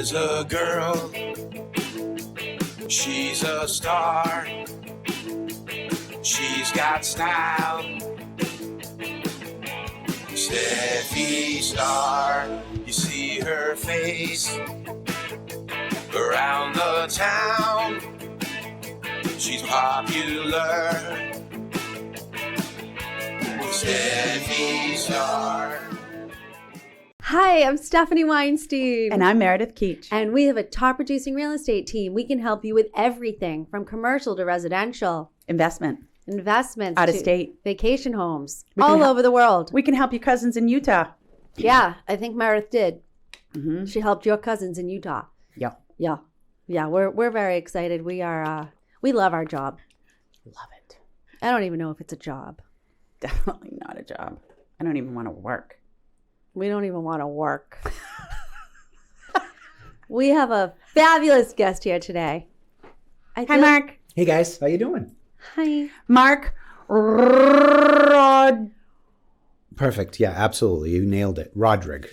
is a girl. She's a star. She's got style. Steffi Star. You see her face around the town. She's popular. Steffi Star. Hi, I'm Stephanie Weinstein. And I'm Meredith Keach. And we have a top producing real estate team. We can help you with everything from commercial to residential. Investments. Out of state. Vacation homes. All over the world. We can help your cousins in Utah. Yeah, I think Meredith did. Mm-hmm. She helped your cousins in Utah. Yeah. We're very excited. We love our job. Love it. I don't even know if it's a job. Definitely not a job. I don't even want to work. We don't even want to work. We have a fabulous guest here today. Hi, Marc. Hey, guys. How you doing? Hi. Marc Perfect. Yeah, absolutely. You nailed it. Rodrigue.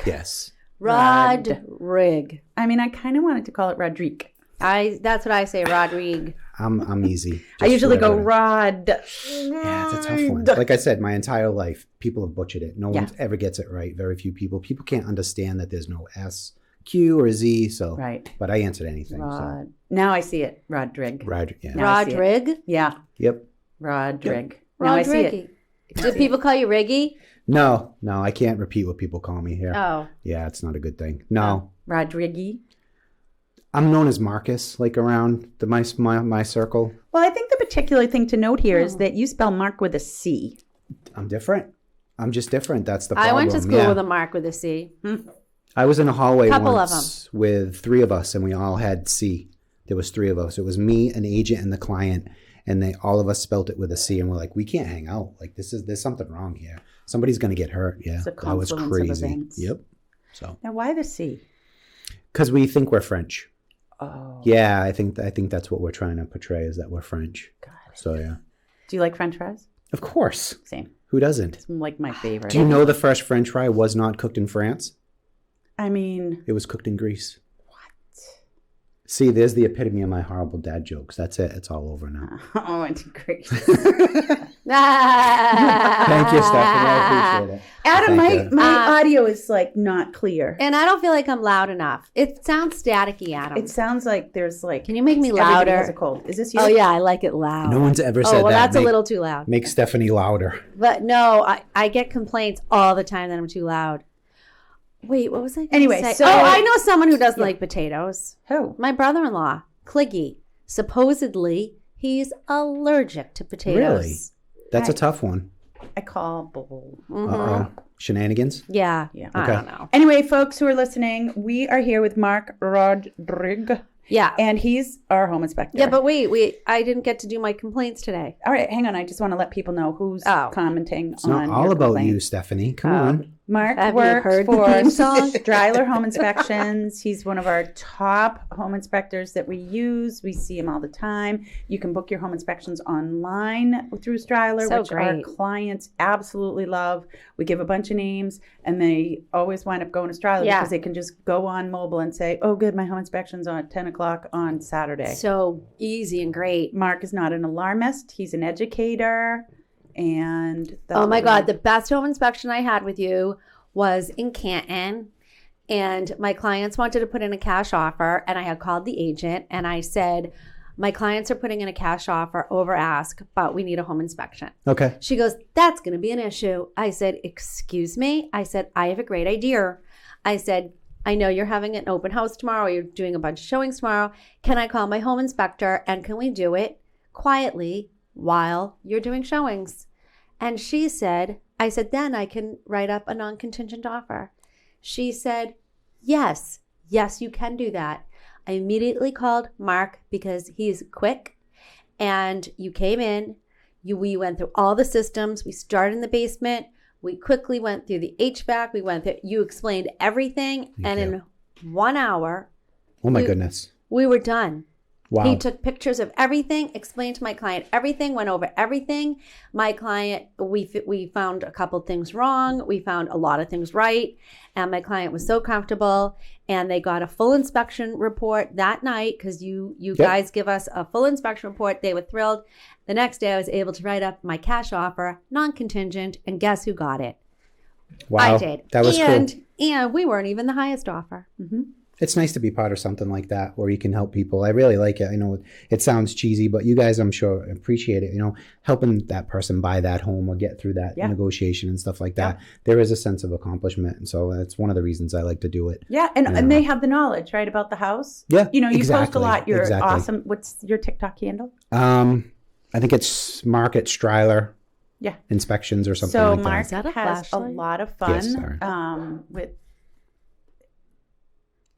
Yes. Rodrigue. I mean, I kind of wanted to call it Rodrigue. That's what I say, Rodrigue. I'm easy. I usually go Rod. Yeah, it's a tough one. Like I said, my entire life, people have butchered it. No one ever gets it right. Very few people. People can't understand that there's no S, Q, or Z. So, right. But I answered anything. So. Now I see it. Rodrigue. Yeah. Rodrigue? Yeah. Yep. Rodrigue. Yep. Now I see it. Do people call you Riggy? No, I can't repeat what people call me here. Oh. Yeah, it's not a good thing. No. Rodrigue. I'm known as Marcus, like around my circle. Well, I think the particular thing to note here is that you spell Marc with a C. I'm different. I'm just different. That's the problem. I went to school with a Marc with a C. I was in a hallway Couple once with three of us, and we all had C. There was three of us. It was me, an agent, and the client, and all of us spelled it with a C. And we're like, we can't hang out. Like there's something wrong here. Somebody's gonna get hurt. Yeah, that was crazy. Of events. Yep. So now, why the C? Because we think we're French. Oh. Yeah, I think that's what we're trying to portray is that we're French. Got it. So yeah. Do you like French fries? Of course. Same. Who doesn't? It's like my favorite. Do you know the first French fry was not cooked in France? I mean, it was cooked in Greece. What? See, there's the epitome of my horrible dad jokes. That's it. It's all over now. Oh, it's Greece. Thank you, Stephanie. I appreciate it. Adam, my audio is like not clear. And I don't feel like I'm loud enough. It sounds staticky, Adam. It sounds like there's like... Can you make me louder? Has a cold. Is this you? Oh, yeah, I like it loud. No one's ever said that. Oh, well, that's a little too loud. Make Stephanie louder. But no, I get complaints all the time that I'm too loud. Wait, what was I going to say? So, I know someone who doesn't like potatoes. Who? My brother-in-law, Cliggy. Supposedly, he's allergic to potatoes. Really? That's a tough one. I call bull. Mm-hmm. Uh-oh. Shenanigans? Yeah. Okay. I don't know. Anyway, folks who are listening, we are here with Marc Rodrigue. Yeah. And he's our home inspector. Yeah, but wait. I didn't get to do my complaints today. All right, hang on. I just want to let people know who's commenting it's on not all your about complaint. you, Stephanie. Come on. Marc Have works you heard for the theme song? Striler Home Inspections. He's one of our top home inspectors that we use. We see him all the time. You can book your home inspections online through Striler, which our clients absolutely love. We give a bunch of names, and they always wind up going to Striler because they can just go on mobile and say, oh, good, my home inspection's on at 10 o'clock on Saturday. So easy and great. Marc is not an alarmist. He's an educator. And oh my God, the best home inspection I had with you was in Canton. And my clients wanted to put in a cash offer. And I had called the agent and I said, my clients are putting in a cash offer over ask, but we need a home inspection. Okay. She goes, that's going to be an issue. I said, excuse me? I said, I have a great idea. I said, I know you're having an open house tomorrow. You're doing a bunch of showings tomorrow. Can I call my home inspector and can we do it quietly while you're doing showings? And she said, I said, then I can write up a non-contingent offer. She said, yes, you can do that. I immediately called Marc because he's quick. And you came in, we went through all the systems. We started in the basement. We quickly went through the HVAC. You explained everything. In 1 hour, oh my goodness, we were done. Wow. He took pictures of everything, explained to my client everything, went over everything. My client, we found a couple things wrong. We found a lot of things right. And my client was so comfortable. And they got a full inspection report that night because you guys give us a full inspection report. They were thrilled. The next day, I was able to write up my cash offer, non-contingent, and guess who got it? Wow. I did. That was cool. And we weren't even the highest offer. Mm-hmm. It's nice to be part of something like that where you can help people. I really like it. I know it sounds cheesy, but you guys, I'm sure, appreciate it. Helping that person buy that home or get through that negotiation and stuff like that. There is a sense of accomplishment. And so that's one of the reasons I like to do it. Yeah. And they have the knowledge, right, about the house. Yeah. You exactly, post a lot. You're exactly. awesome. What's your TikTok handle? I think it's Marc at Striler. Yeah. Inspections or something so like Marc that. has a lot of fun with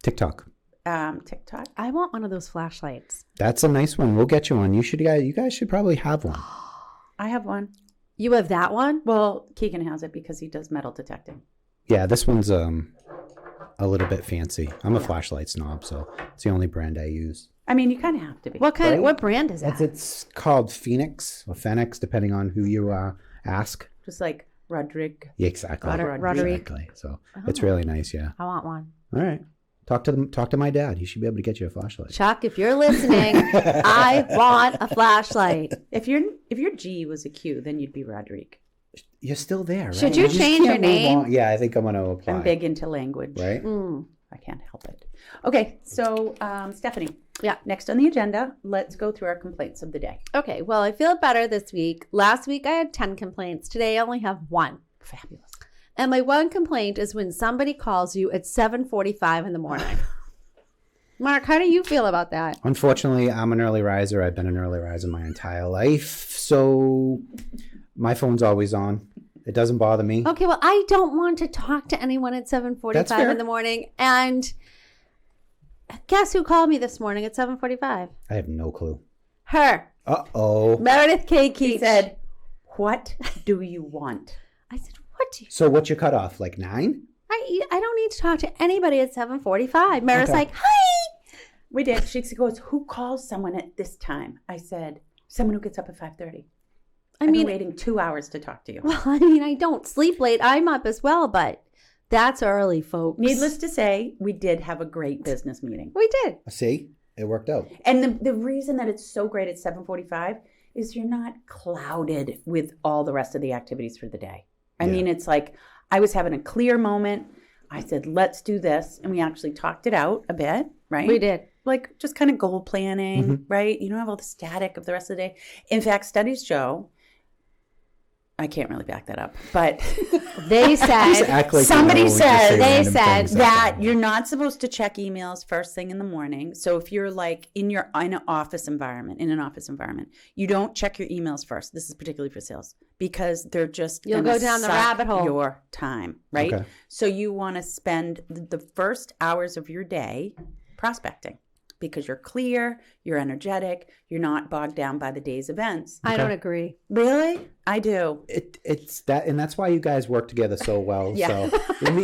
TikTok. TikTok. I want one of those flashlights. That's a nice one. We'll get you one. You guys should probably have one. I have one. You have that one? Well, Keegan has it because he does metal detecting. Yeah, this one's a little bit fancy. I'm a flashlight snob, so it's the only brand I use. I mean, you kind of have to be. What brand is that? It's called Phoenix or Phoenix, depending on who you ask. Just like Rodrigue. Yeah, exactly. Rodrigue. Exactly. So it's really nice. Yeah. I want one. All right. Talk to my dad. He should be able to get you a flashlight. Chuck, if you're listening, I want a flashlight. If your G was a Q, then you'd be Rodrigue. You're still there, right? Should you change your name? Yeah, I think I'm going to apply. I'm big into language. Right? I can't help it. Okay, so Stephanie. Yeah. Next on the agenda, let's go through our complaints of the day. Okay, well, I feel better this week. Last week I had 10 complaints. Today I only have one. Fabulous. And my one complaint is when somebody calls you at 7:45 in the morning. Marc, how do you feel about that? Unfortunately, I'm an early riser. I've been an early riser my entire life. So my phone's always on. It doesn't bother me. Okay, well, I don't want to talk to anyone at 7:45 in the morning. And guess who called me this morning at 7:45? I have no clue. Her. Uh-oh. Meredith K. Keach. He said, "What do you want?" I said, what do you... So what's your cutoff? Like 9? I don't need to talk to anybody at 7:45. Meredith's like, hi. We did. She goes, "Who calls someone at this time?" I said, "Someone who gets up at 5:30. I've been waiting 2 hours to talk to you." Well, I mean, I don't sleep late. I'm up as well, but that's early, folks. Needless to say, we did have a great business meeting. We did. See? It worked out. And the reason that it's so great at 7:45 is you're not clouded with all the rest of the activities for the day. I mean, it's like I was having a clear moment. I said, let's do this. And we actually talked it out a bit, right? We did. Like just kind of goal planning, right? You don't have all the static of the rest of the day. In fact, studies show, I can't really back that up, but they said, somebody said, they said that you're not supposed to check emails first thing in the morning. So if you're like in an office environment, you don't check your emails first. This is particularly for sales because they're just you'll go down the rabbit hole. Your time, right? Okay. So you want to spend the first hours of your day prospecting. Because you're clear, you're energetic, you're not bogged down by the day's events. I don't agree. Really? I do. It's that, and that's why you guys work together so well. Yeah. So let me,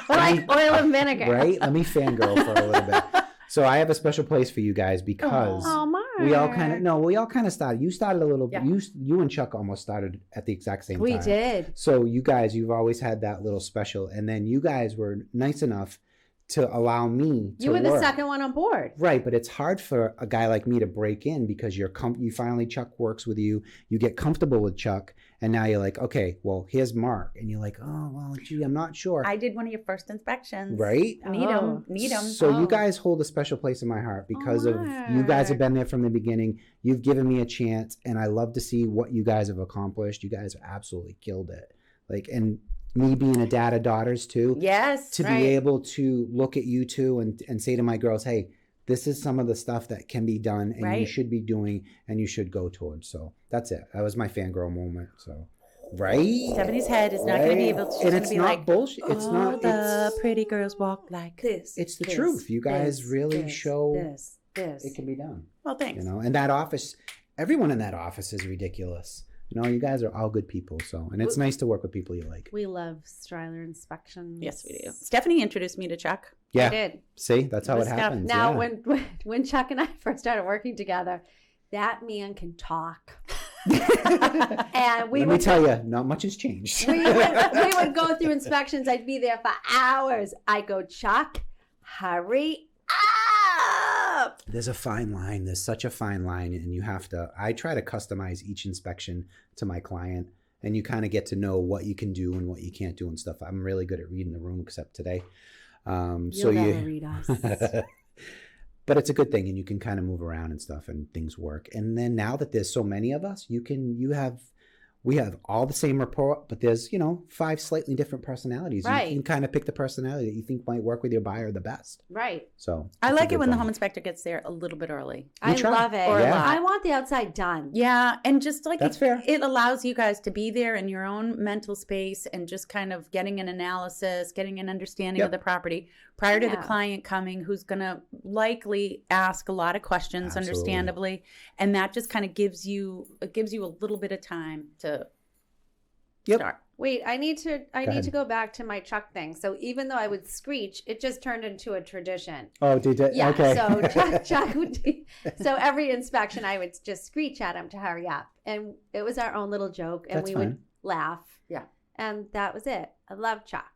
like oil and vinegar. Right? Let me fangirl for a little bit. So I have a special place for you guys because Marc. we all kind of started. You started a little bit. You and Chuck almost started at the exact same time. We did. So you guys, you've always had that little special, and then you guys were nice enough to allow me to You were the work. second one on board. Right, but it's hard for a guy like me to break in because you finally Chuck works with you. You get comfortable with Chuck, and now you're like, okay, well, here's Marc, and you're like, oh, well, gee, I'm not sure. I did one of your first inspections. Right? Need them. So you guys hold a special place in my heart because of you guys have been there from the beginning. You've given me a chance, and I love to see what you guys have accomplished. You guys have absolutely killed it. And me being a dad of daughters too. Yes. To be able to look at you two and say to my girls, hey, this is some of the stuff that can be done and you should be doing and you should go towards. So that's it. That was my fangirl moment. So, right? Stephanie's head is not going to be able to. And it's not like, bullshit. It's not. The pretty girls walk like this. It's the truth. You guys really show this. It can be done. Well, thanks. And that office, everyone in that office is ridiculous. You guys are all good people. So, and it's nice to work with people you like. We love Striler inspections. Yes, we do. Stephanie introduced me to Chuck. Yeah. I did. See, that's how it happens. Now, yeah. when Chuck and I first started working together, that man can talk. And Let me tell you, not much has changed. we would go through inspections. I'd be there for hours. I go, Chuck, hurry up. There's a fine line. There's such a fine line. And I try to customize each inspection to my client. And you kind of get to know what you can do and what you can't do and stuff. I'm really good at reading the room, except today. You'll never read us. But it's a good thing, and you can kind of move around and stuff, and things work. And then now that there's so many of us, we have all the same report, but there's 5 slightly different personalities. Right. You can kind of pick the personality that you think might work with your buyer the best. Right. So I like it when the home inspector gets there a little bit early. I love it. Or a lot. I want the outside done. Yeah, and just like That's fair. It allows you guys to be there in your own mental space and just kind of getting an analysis, getting an understanding of the property prior to the client coming, who's going to likely ask a lot of questions, understandably, and that just kind of gives you a little bit of time to start. Wait, I need to go back to my Chuck thing. So even though I would screech, it just turned into a tradition. Oh, did it? Yeah. Okay. So Chuck would so every inspection I would just screech at him to hurry up. And it was our own little joke, and That's we fine. would laugh. Yeah. And that was it. I love Chuck.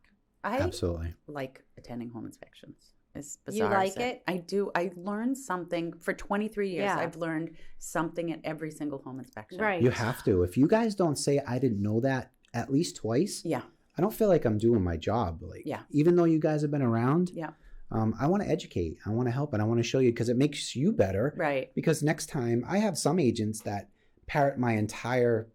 I Absolutely. like attending home inspections. It's bizarre. You like it? I do. I learned something for 23 years. Yeah. I've learned something at every single home inspection. Right. You have to. If you guys don't say, I didn't know that at least twice, Yeah. I don't feel like I'm doing my job. Even though you guys have been around, Yeah. I want to educate. I want to help, and I want to show you because it makes you better. Right. Because next time, I have some agents that parrot my entire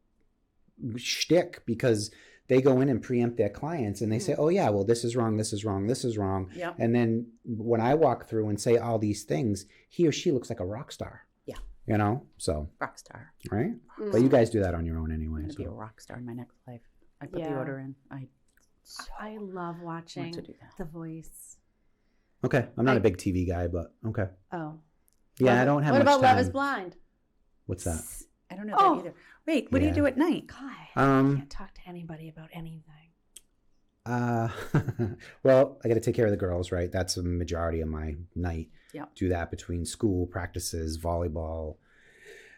shtick because they go in and preempt their clients and they say, oh yeah, well, this is wrong, this is wrong, this is wrong. Yep. And then when I walk through and say all these things, he or she looks like a rock star. Yeah. So. Rock star. Right? But you guys do that on your own anyway. I'm going to be a rock star in my next life. I put the order in. I love watching to do that. The Voice. Okay. I'm not a big TV guy, but okay. Oh. Yeah, I don't have What much about time. Love is Blind? What's that? I don't know that either. Wait, what do you do at night? God, I can't talk to anybody about anything. Well, I got to take care of the girls, right? That's a majority of my night. Yeah. Do that between school, practices, volleyball,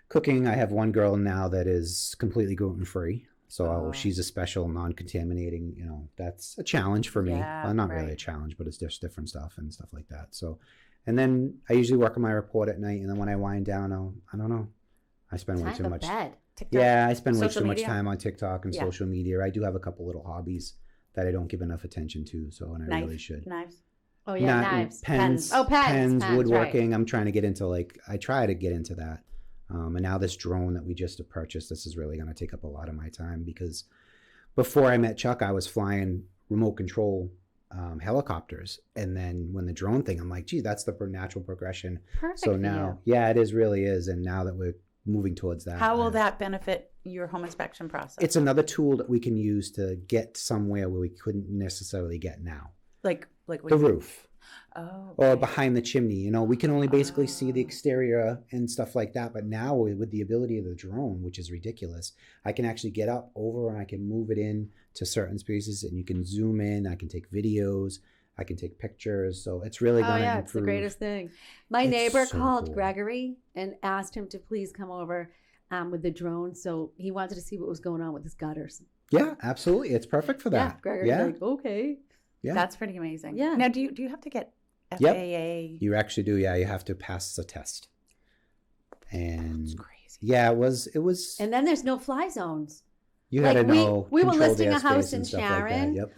cooking. I have one girl now that is completely gluten-free. So she's a special non-contaminating, that's a challenge for me. Yeah, Well, not really a challenge, but it's just different stuff and stuff like that. So, and then I usually work on my report at night. And then when I wind down, I don't know. I spend way too much. Bed. TikTok? Yeah, I spend way Social too media? much time on TikTok and social media. I do have a couple little hobbies that I don't give enough attention to. So, and I really should. Knives. Oh yeah, knives. Pens. Oh, pens. Woodworking. Right. I'm trying to get into I try to get into that. And now this drone that we just purchased, this is really going to take up a lot of my time because before I met Chuck, I was flying remote control helicopters. And then when the drone thing, I'm like, gee, that's the natural progression. Perfect So for now, you. yeah, it really is. And now that we're moving towards that. How will that benefit your home inspection process? It's another tool that we can use to get somewhere where we couldn't necessarily get now. Like The roof. Oh. Or behind the chimney. We can only basically see the exterior and stuff like that. But now with the ability of the drone, which is ridiculous, I can actually get up over and I can move it in to certain spaces and you can zoom in. I can take videos. I can take pictures. So it's really going to improve. It's the greatest thing. My neighbor so called cool. Gregory and asked him to please come over with the drone. So he wanted to see what was going on with his gutters. Yeah, absolutely. It's perfect for that. Yeah, Gregory's like, okay. Yeah. That's pretty amazing. Yeah. Now, do you have to get FAA? Yep. You actually do. Yeah, you have to pass the test. And That's crazy. yeah, it was. And then there's no fly zones. You had to know. We were controlled listing a airspace house in and stuff like that. Sharon Yep.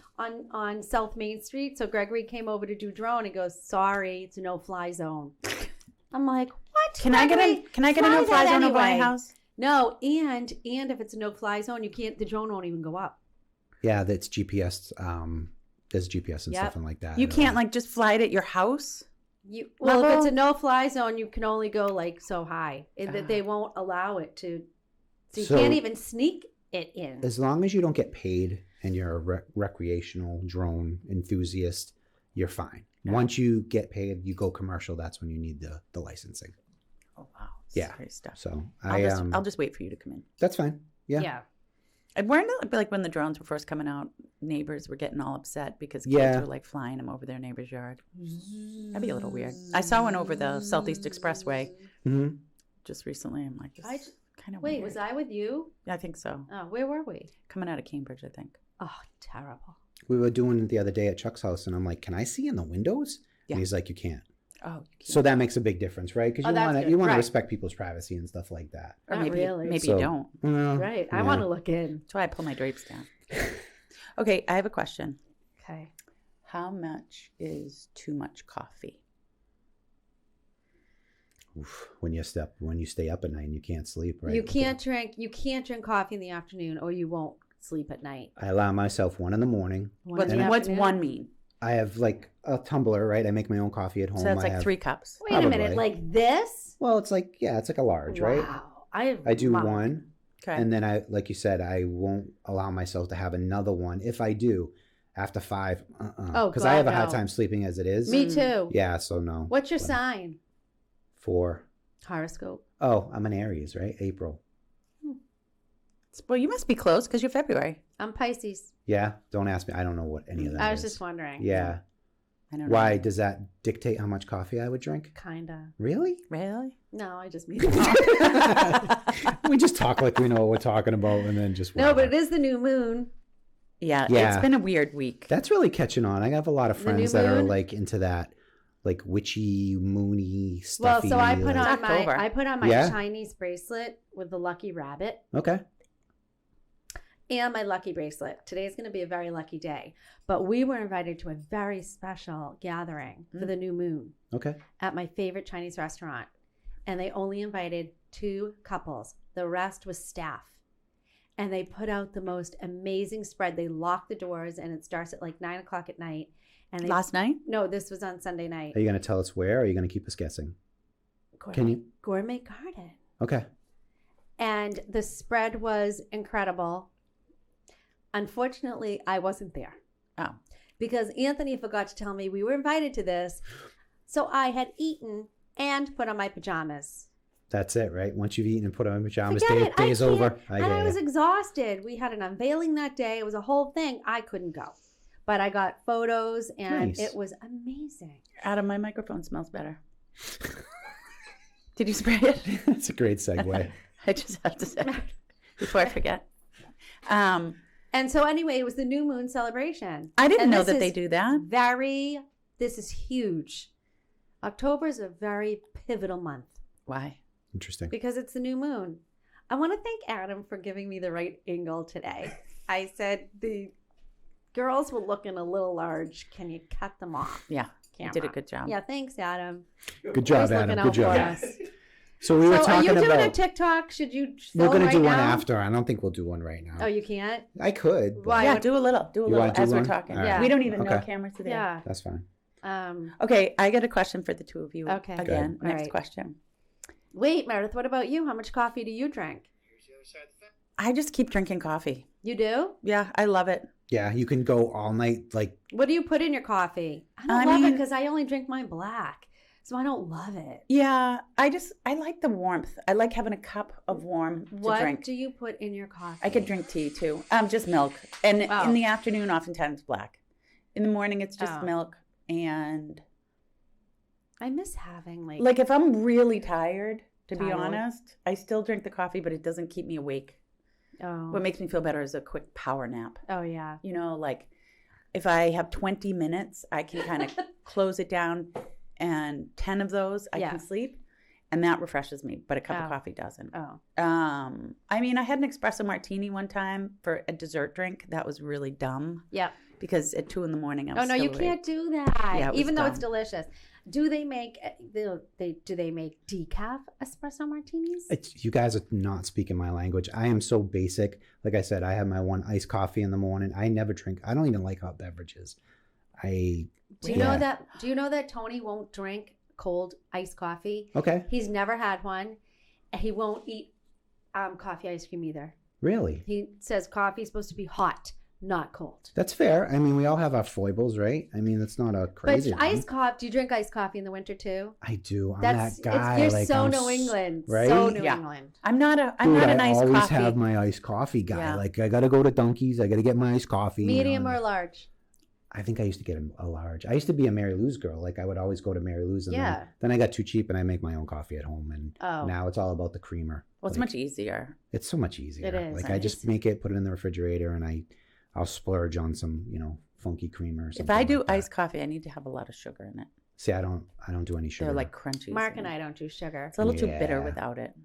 on South Main Street. So Gregory came over to do drone and goes, sorry, it's a no fly zone. I'm like, what? Can I get a no fly zone over my house? No, and if it's a no fly zone, the drone won't even go up. Yeah, that's GPS. There's GPS and stuff and like that. You can't just fly it at your house? If it's a no fly zone, you can only go so high. They won't allow it to. So you can't even sneak it in. As long as you don't get paid and you're a recreational drone enthusiast, you're fine. Yeah. Once you get paid, you go commercial. That's when you need the licensing. Oh wow! Yeah. Great stuff. So I'll just wait for you to come in. That's fine. Yeah. And weren't it like when the drones were first coming out, neighbors were getting all upset because kids Yeah. were like flying them over their neighbor's yard? That'd be a little weird. I saw one over the Southeast Expressway Mm-hmm. just recently. I'm like, this is kind of Wait, weird. was I with you? Yeah, I think so. Oh, where were we? Coming out of Cambridge, I think. Oh, terrible. We were doing it the other day at Chuck's house, and I'm like, "Can I see in the windows?" Yeah. And he's like, "You can't." Oh, you can't. So that makes a big difference, right? Because Oh, that's you good. want to Right. respect people's privacy and stuff like that. Or Not maybe really. maybe So- you don't. Well, Right. I yeah. want to look in. That's why I pull my drapes down. Okay, I have a question. Okay. How much is too much coffee? Oof, when you stay up at night and you can't sleep, right? You can't drink coffee in the afternoon or you won't sleep at night. I allow myself one in the morning. What's in the what's afternoon? one mean? I have like a tumbler, right? I make my own coffee at home. So that's I like have- 3 cups. Wait a minute, Probably. like this? Well, it's like a large, right? Wow. I do wow. one, Okay. and then I, like you said, I won't allow myself to have another one. If I do, after 5, Oh, because I have a God, hard no. time sleeping as it is. Me too. Yeah, so no. What's your sign? 4. Horoscope. Oh, I'm an Aries, right? April. Well, you must be close because you're February. I'm Pisces. Yeah, don't ask me. I don't know what any of that I was is. just wondering. Yeah. I don't know. Why does that dictate how much coffee I would drink? Kinda. Really? Really? No, I just mean We just talk like we know what we're talking about, and then just No, but it is the new moon. Yeah, Yeah. it's been a weird week. That's really catching on. I have a lot of The friends new that are moon? like into that, like witchy, moony, Well, stuffy. so I put like- on October. my Yeah? Chinese bracelet with the lucky rabbit Okay. and my lucky bracelet. Today's going to be a very lucky day. But we were invited to a very special gathering for the new moon Okay. at my favorite Chinese restaurant. And they only invited 2 couples. The rest was staff. And they put out the most amazing spread. They locked the doors and it starts at like 9:00 at night. And they, Last night? No, this was on Sunday night. Are you going to tell us where, or are you going to keep us guessing? Can you? Gourmet Garden. Okay. And the spread was incredible. Unfortunately, I wasn't there Oh. because Anthony forgot to tell me we were invited to this. So I had eaten and put on my pajamas. That's it, right? Once you've eaten and put on pajamas, Forget it. day's I can't- over. And I was exhausted. We had an unveiling that day. It was a whole thing. I couldn't go. But I got photos and Nice. it was amazing. Adam, my microphone smells better. Did you spray it? That's a great segue. I just have to say before I forget. And so anyway, it was the new moon celebration. I didn't And know this that they is do that. This is huge. October is a very pivotal month Why? Interesting. because it's the new moon. I want to thank Adam for giving me the right angle today. I said the girls were looking a little large. Can you cut them off? Yeah, you did a Camera. good job. Yeah, thanks, Adam. Good job, Always Adam. looking Good out job. for us. So we were So are talking you doing a about. TikTok? Should you We're film going to right do one now? after. I don't think we'll do one right now. Oh, you can't? I could. but Why? Yeah, do a little You wanna do as we're one? talking. All right. We don't even know Okay. cameras today. Yeah. That's fine. Okay, I got a question for the two of you. Okay. Again, Good. next All right. question. Wait, Meredith, what about you? How much coffee do you drink? I just keep drinking coffee. You do? Yeah, I love it. Yeah, you can go all night. Like, What do you put in your coffee? I don't I love it mean- because I only drink mine black. So I don't love it. Yeah, I like the warmth. I like having a cup of warm to What drink. do you put in your coffee? I could drink tea too. Just milk. And Oh. in the afternoon, oftentimes black. In the morning, it's just Oh. milk. And I miss having like if I'm really tired, to be Tired. honest, I still drink the coffee, but it doesn't keep me awake. Oh. What makes me feel better is a quick power nap. Oh yeah. You know, like if I have 20 minutes, I can kind of close it down, and 10 of those I Yeah. can sleep, and that refreshes me. But a cup Oh. of coffee doesn't. Oh. I mean, I had an espresso martini one time for a dessert drink. That was really dumb Yeah. because at 2 a.m. I was Oh no, you still can't do that. Yeah, it was even though it's dumb. delicious. Do they make do they make decaf espresso martinis? you guys are not speaking my language. I am so basic. Like I said, I have my one iced coffee in the morning. I never drink. I don't even like hot beverages. Do you Yeah. know that Tony won't drink cold iced coffee? Okay. He's never had one. He won't eat coffee ice cream either. Really? He says coffee is supposed to be hot, not cold. That's fair. I mean, we all have our foibles, right? I mean, that's not a crazy But iced coffee, do you drink iced coffee in the winter too? I do. I'm that guy. You're like, so I'm New England. right? So New Yeah. England. I'm not an I iced always coffee. have my iced coffee guy. Yeah. Like, I got to go to Dunkies. I got to get my iced coffee. Medium or large? I think I used to get a large. I used to be a Mary Lou's girl. Like, I would always go to Mary Lou's. And Yeah. then I got too cheap and I make my own coffee at home. And Oh. now it's all about the creamer. Well, it's much easier. It's so much easier. It is. Like, I just make it, put it in the refrigerator, and I'll splurge on some, funky creamer or something. If I do like that. iced coffee, I need to have a lot of sugar in it. See, I don't do any sugar. They're like crunchy. Mark and I don't do sugar. It's a little too Yeah. bitter without it.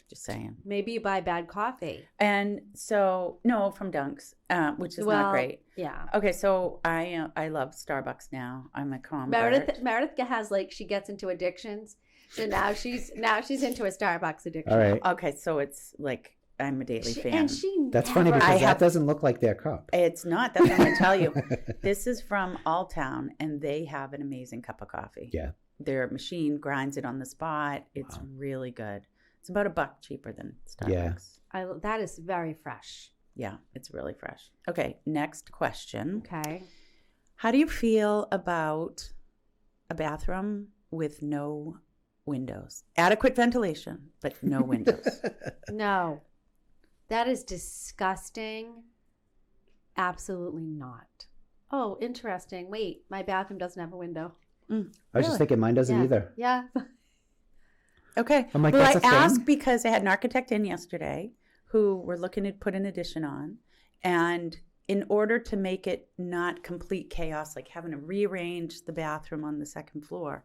Just saying. Maybe you buy bad coffee. And so, no, from Dunks, which is not great. Yeah. Okay, so I love Starbucks now. I'm a convert. Meredith has she gets into addictions. So now she's into a Starbucks addiction. All right. Okay, so it's like I'm a daily fan. And she That's funny never- because that doesn't look like their cup. It's not. That's what I'm going to tell you. This is from Alltown, and they have an amazing cup of coffee. Yeah. Their machine grinds it on the spot. It's really good. It's about $1 cheaper than Starbucks. that is very fresh. Yeah, it's really fresh. Okay, next question. Okay. How do you feel about a bathroom with no windows? Adequate ventilation, but no windows. No. That is disgusting. Absolutely not. Oh, interesting. Wait, my bathroom doesn't have a window. I was just thinking mine doesn't either. Yeah. Okay. I'm like, well, that's I a thing? asked because I had an architect in yesterday who were looking to put an addition on. And in order to make it not complete chaos, like having to rearrange the bathroom on the second floor,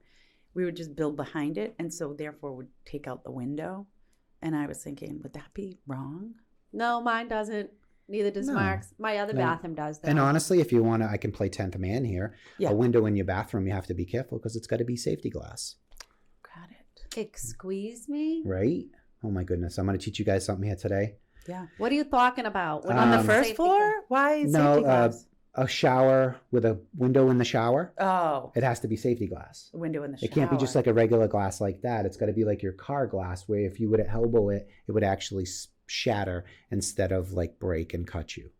we would just build behind it. And so therefore would take out the window. And I was thinking, would that be wrong? No, mine doesn't. Neither does No. Mark's. My other bathroom does, though. And honestly, if you want to, I can play 10th man here. Yeah. A window in your bathroom, you have to be careful because it's got to be safety glass. Got it. Excuse me? Right? Oh my goodness. I'm going to teach you guys something here today. Yeah. What are you talking about? When On you the say first safety floor? Why is No, safety glass? A shower with a window in the shower, Oh, it has to be safety glass. window in the shower. It can't be just like a regular glass like that. It's got to be like your car glass where if you would elbow it, it would actually shatter instead of like break and cut you.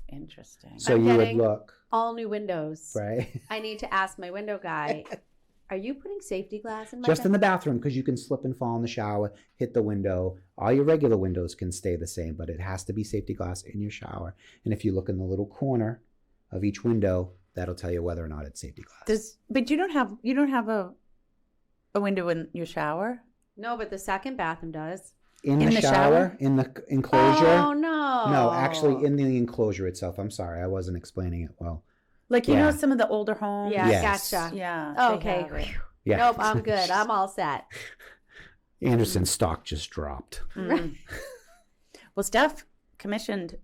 Interesting. So I'm you would getting look, all new windows. right? I need to ask my window guy, are you putting safety glass in my Just in the bathroom because you can slip and fall in the shower, hit the window. All your regular windows can stay the same, but it has to be safety glass in your shower. And if you look in the little corner of each window, that'll tell you whether or not it's safety glass. But you don't have a window in your shower? No, but the second bathroom does. In In the the shower, shower? in the enclosure. Oh, no. No, actually in the enclosure itself. I'm sorry, I wasn't explaining it well. Like, you Yeah. know, some of the older homes? Yeah, Yes. gotcha. Yeah. Oh, they okay. have it. Yeah. Nope, I'm good. I'm all set. Anderson's stock just dropped. Mm. Well, Steph commissioned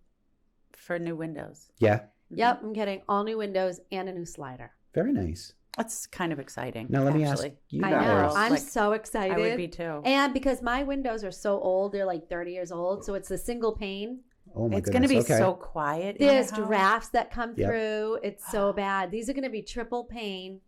for new windows. Yeah, Yep, I'm getting all new windows and a new slider. very nice. That's kind of exciting. Now let me ask actually. you I guys. know. Girls, I'm like, so excited. I would be too. And because my windows are so old, they're like 30 years old, so it's a single pane. Oh my It's going to goodness. be okay. so quiet. in your There's house. drafts that come Yep. through. It's so bad. These are going to be triple pane.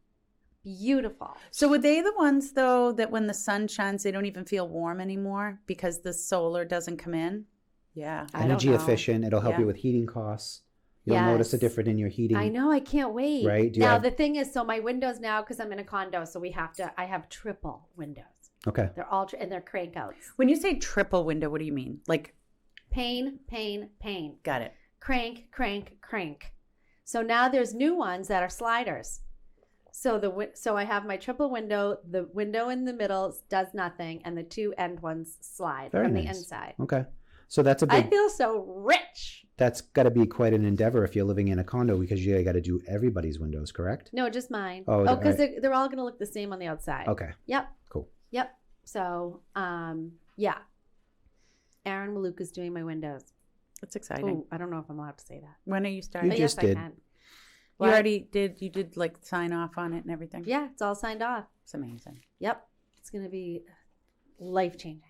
Beautiful. So were they the ones, though, that when the sun shines, they don't even feel warm anymore because the solar doesn't come in? Yeah. I don't Energy know. efficient. It'll help Yeah. you with heating costs. You'll Yes. notice a difference in your heating. I know. I can't wait. Right? Do you Now, have- the thing is, so my windows now, because I'm in a condo, so I have triple windows. Okay. They're all, and they're crank outs. When you say triple window, what do you mean? Like, Pane, pane, pane. got it. Crank, crank, crank. So now there's new ones that are sliders. So I have my triple window. The window in the middle does nothing, and the two end ones slide Very from the nice. inside. Okay. So that's a I big. feel so rich. That's got to be quite an endeavor if you're living in a condo because you got to do everybody's windows, correct? No, just mine. Oh, Oh, because alright. they're all going to look the same on the outside. Okay. Yep. Cool. Yep. So, yeah. Aaron Maluk is doing my windows. That's exciting. Oh, I don't know if I'm allowed to say that. When are you starting? You But yes, just did. I can. You What? already did. You did like sign off on it and everything. Yeah, it's all signed off. It's amazing. Yep. It's going to be life changing.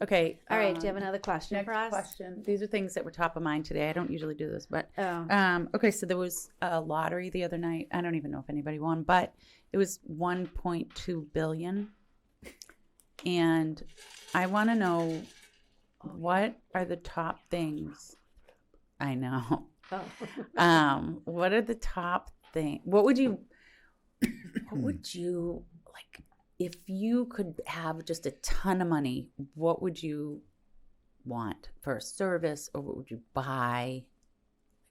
Okay. All right. Do you have another question Next for us? question. These are things that were top of mind today. I don't usually do this, but Oh. okay. So there was a lottery the other night. I don't even know if anybody won, but it was 1.2 billion, and I want to know what are the top things. I know. Oh. What are the top things? What would you like if you could have just a ton of money? What would you want for a service, or what would you buy?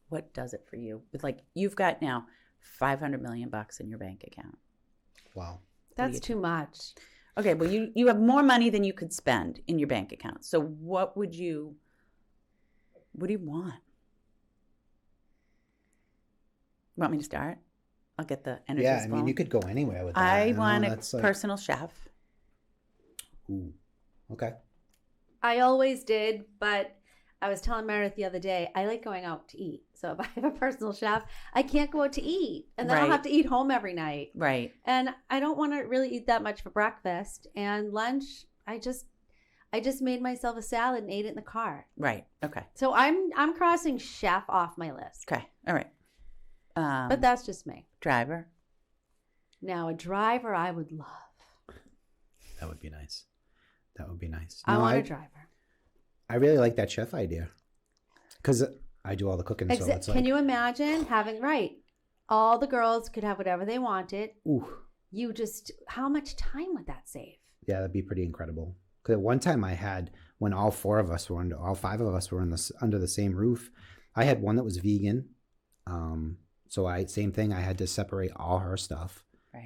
What does it for you? It's like you've got now $500 million in your bank account. Wow. That's too much. Okay, well, you have more money than you could spend in your bank account. So what do you want? Want me to start? I'll get the energy. Yeah, I mean, you could go anywhere with that. I you know, want a that's like- personal chef. Ooh. Okay. I always did, but I was telling Meredith the other day, I like going out to eat. So if I have a personal chef, I can't go out to eat. And then I'll have to eat home every night. Right. And I don't want to really eat that much for breakfast. And lunch, I just made myself a salad and ate it in the car. Right. Okay. So I'm crossing chef off my list. Okay. All right. But that's just me. Driver. Now, a driver I would love. That would be nice. That would be nice. I want a driver. I really like that chef idea because I do all the cooking. So it's like, can you imagine having, all the girls could have whatever they wanted. Ooh. How much time would that save? Yeah, that'd be pretty incredible. Because at one time I had, when all five of us were under the same roof, I had one that was vegan. So same thing. I had to separate all her stuff.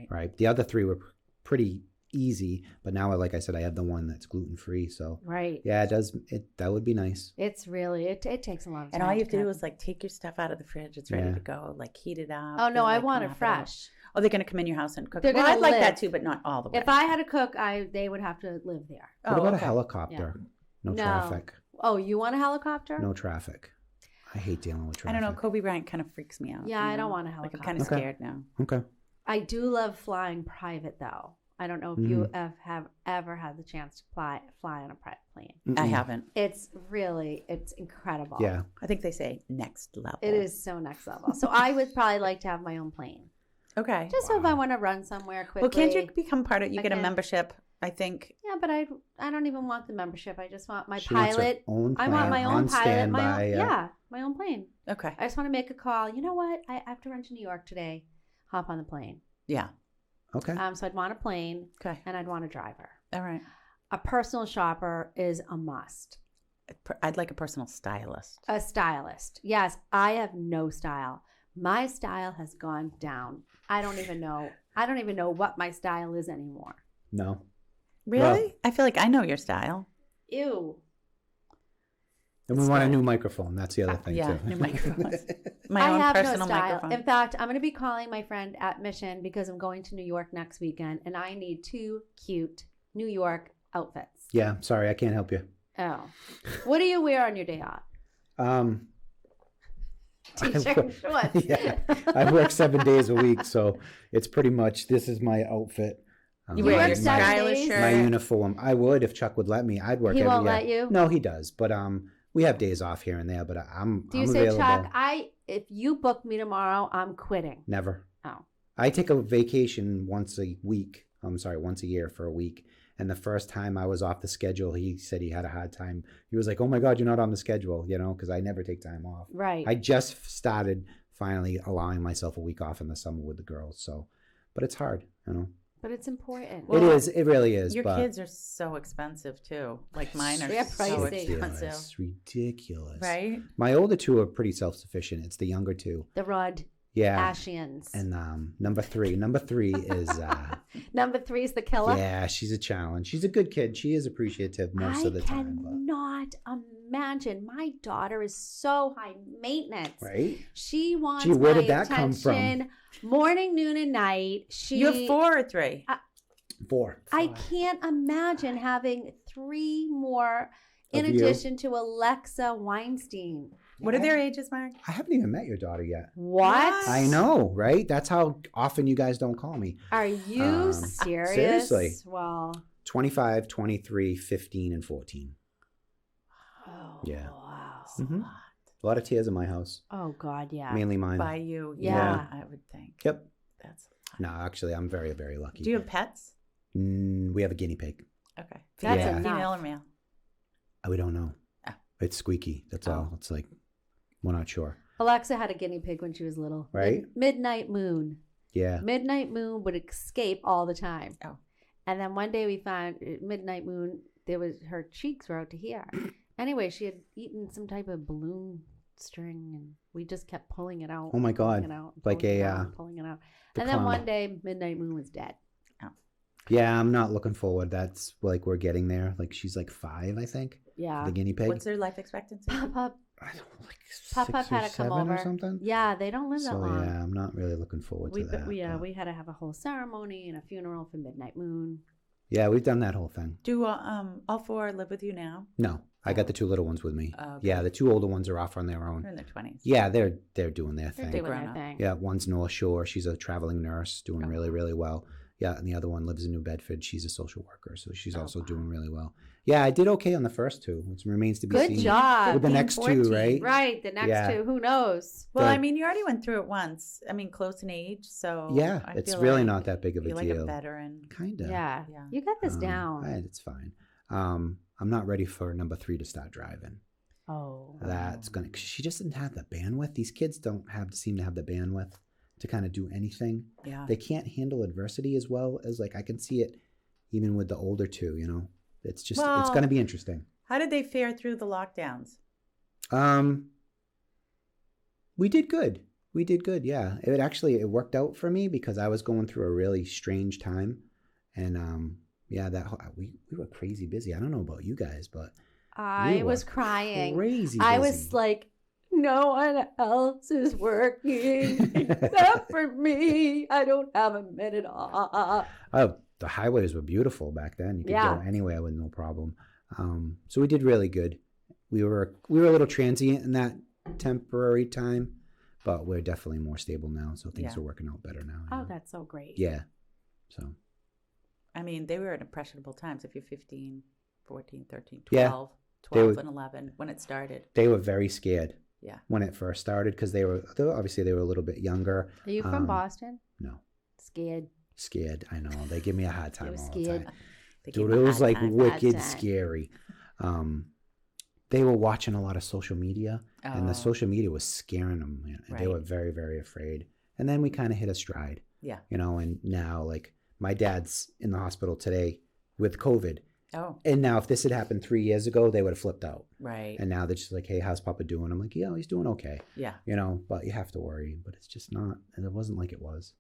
Right. The other three were pretty easy, but now, like I said, I have the one that's gluten free. So yeah, that would be nice. It's really it takes a lot of time. And all you have to do is like take your stuff out of the fridge. It's ready to go. Like heat it up. Oh no, I want it fresh. Oh, they're going to come in your house and cook. Well, I'd like that too, but not all the way. If I had to cook, they would have to live there. What about a helicopter? Yeah. No traffic. Oh, you want a helicopter? No traffic. I hate dealing with traffic. I don't know. Kobe Bryant kind of freaks me out. Yeah, I don't want a helicopter. Like, I'm kind of scared now. Okay. I do love flying private, though. I don't know if you have ever had the chance to fly on a private plane. I haven't. It's incredible. Yeah. I think they say next level. It is so next level. So I would probably like to have my own plane. Okay. Just so if I want to run somewhere quickly. Well, can't you become part of it? You get a membership, I think. Yeah, but I don't even want the membership. I just want my She wants her pilot. own I want my own pilot. Standby, My own plane. Okay. I just want to make a call. You know what? I have to run to New York today. Hop on the plane. Yeah. Okay. So I'd want a plane. Okay. And I'd want a driver. All right. A personal shopper is a must. I'd like a personal stylist. A stylist. Yes, I have no style. My style has gone down. I don't even know what my style is anymore. No. Really? Well, I feel like I know your style. Ew. And we want a new microphone. That's the other thing, too. New microphones. I have no style. Microphone. In fact, I'm going to be calling my friend at Mission because I'm going to New York next weekend, and I need 2 cute New York outfits. Yeah, sorry, I can't help you. Oh. What do you wear on your day off? T-shirt and shorts. Yeah, I work 7 days a week, so it's pretty much, this is my outfit. You wear your stylish shirt? My uniform. I would if Chuck would let me. I'd work every day. He won't let you? No, he does. But we have days off here and there, but I'm Do you say, available. Chuck, if you book me tomorrow, I'm quitting? Never. Oh. I take a vacation once a year for a week. And the first time I was off the schedule, he said he had a hard time. He was like, oh my God, you're not on the schedule, because I never take time off. Right. I just started finally allowing myself a week off in the summer with the girls. So, but it's hard, But it's important. Well, it is. It really is. Your kids are so expensive too. Like mine are so expensive. It's ridiculous. Right? My older 2 are pretty self-sufficient. It's the younger 2. The Rod. Yeah. Ashians. And number 3 is number 3 is the killer. Yeah, she's a challenge. She's a good kid. She is appreciative most of the time. I cannot imagine. My daughter is so high maintenance. Right? She wants where did my that come from? Morning, noon, and night. You have 4 or 3? 4. I can't imagine having 3 more in addition to Alexa Weinstein. What are their ages, Mark? I haven't even met your daughter yet. What? I know, right? That's how often you guys don't call me. Are you serious? Seriously. Well, 25, 23, 15, and 14. Oh, yeah. Wow. Mm-hmm. A lot of tears in my house. Oh, God, yeah. Mainly mine. By you. Yeah. I would think. Yep. That's a lot. No, actually, I'm very, very lucky. Do you have pets? We have a guinea pig. Okay. That's enough. Female or male? We don't know. It's squeaky. That's all. It's like, we're not sure. Alexa had a guinea pig when she was little. Right? Midnight Moon. Yeah. Midnight Moon would escape all the time. Oh. And then one day we found Midnight Moon, her cheeks were out to here. Anyway, she had eaten some type of balloon string and we just kept pulling it out. Oh my God. Pulling it out. And then one day Midnight Moon was dead. Oh. Yeah, I'm not looking forward. That's like we're getting there. Like she's like 5, I think. Yeah. The guinea pig. What's their life expectancy? Pop-Up I don't know, like 6 Pop-Up or had to come 7 over. or something. Yeah, they don't live that So long. yeah, I'm not really looking forward to that. We but- had to have a whole ceremony and a funeral for Midnight Moon. Yeah, we've done that whole thing. Do all 4 live with you now? No, I got the 2 little ones with me. Okay. Yeah, the 2 older ones are off on their They're own. in their 20s. Yeah, they're doing their They're thing. doing Grown their up. thing. Yeah, one's North Shore. She's a traveling nurse, doing Oh. really, really well. Yeah, and the other one lives in New Bedford. She's a social worker, so she's Oh, also wow. doing really well. Yeah, I did okay on the first 2, which remains to be Good seen. job. With the 15, next 14. 2, right? Right, the next Yeah. 2, who knows? Well, The- I mean, you already went through it once. I mean, close in age, so Yeah, I it's feel really like not that big of a you're deal. like a veteran. Kind of. Yeah. Yeah. You got this down. It's fine. I'm not ready for number 3 to start driving. Oh. That's gonna. She just didn't have the bandwidth. These kids don't seem to have the bandwidth to kind of do anything. Yeah. They can't handle adversity as well as like I can see it, even with the older 2. You know, it's just it's Well- going to be interesting. How did they fare through the lockdowns? We did good. We did good. Yeah, it worked out for me because I was going through a really strange time, and yeah, we were crazy busy. I don't know about you guys, but I we was were crazy. Crazy. I busy. was like, no one else is working except for me. I don't have a minute off. Oh, the highways were beautiful back then. You could Yeah. go anywhere with no problem. So we did really good. We were a little transient in that temporary time, but we're definitely more stable now. So things Yeah. are working out better now. Oh, that's so great. yeah. So I mean, they were at impressionable times. If you're 15, 14, 13, Yeah. 12, They 12 were- and 11 when it started. they were very scared Yeah. when it first started because they were obviously they were a little bit younger. Are you from Boston? No, Scared. scared. I know they give me a hard time You were all the scared. time. They Dude, gave it a was hard like time. wicked time. scary. They were watching a lot of social media, and the Oh. social media was scaring them. And They Right. were very, very afraid. And then we kind of hit a stride, Yeah. you know. And now, like, my dad's in the hospital today with COVID. Oh, And now, if this had happened 3 years ago, they would have flipped out. right. And now they're just like, "Hey, how's Papa doing?" I'm like, "Yeah, he's doing okay." Yeah. You know, but you have to worry. But it's just not. And it wasn't like it was.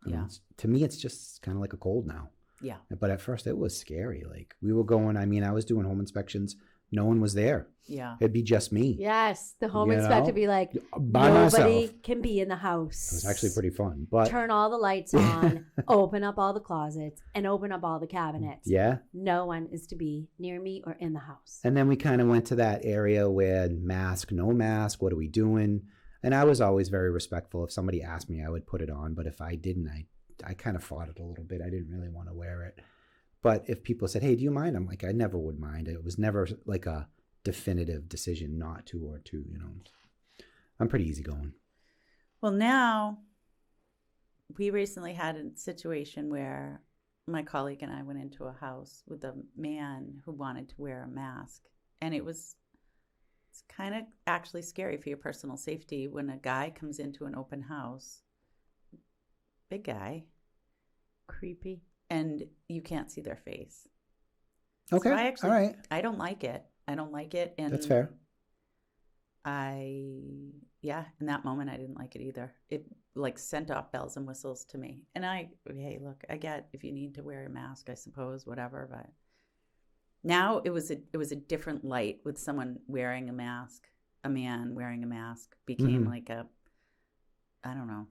I mean, Yeah. to me, it's just kind of like a cold now. Yeah. But at first, it was scary. Like we were going. I mean, I was doing home inspections. No one was there. Yeah. It'd be just me. Yes, the home You inspector know? be like, By nobody myself. can be in the house. It was actually pretty fun. But Turn all the lights on, open up all the closets, and open up all the cabinets. yeah. No one is to be near me or in the house. And then we kind of went to that area where mask, no mask, what are we doing? And I was always very respectful. If somebody asked me, I would put it on. But if I didn't, I kind of fought it a little bit. I didn't really want to wear it. But if people said, "Hey, do you mind?" I'm like, I never would mind. It was never like a definitive decision not to or to, you know. I'm pretty easygoing. Well, now we recently had a situation where my colleague and I went into a house with a man who wanted to wear a mask. And it's kind of actually scary for your personal safety when a guy comes into an open house, big guy, Creepy. and you can't see their face. Okay. So I actually, all right. I don't like it. And That's fair. in that moment, I didn't like it either. It like sent off bells and whistles to me. And hey, look, I get if you need to wear a mask, I suppose, whatever. But now it was a different light with someone wearing a mask. A man wearing a mask became Mhm. like I don't know,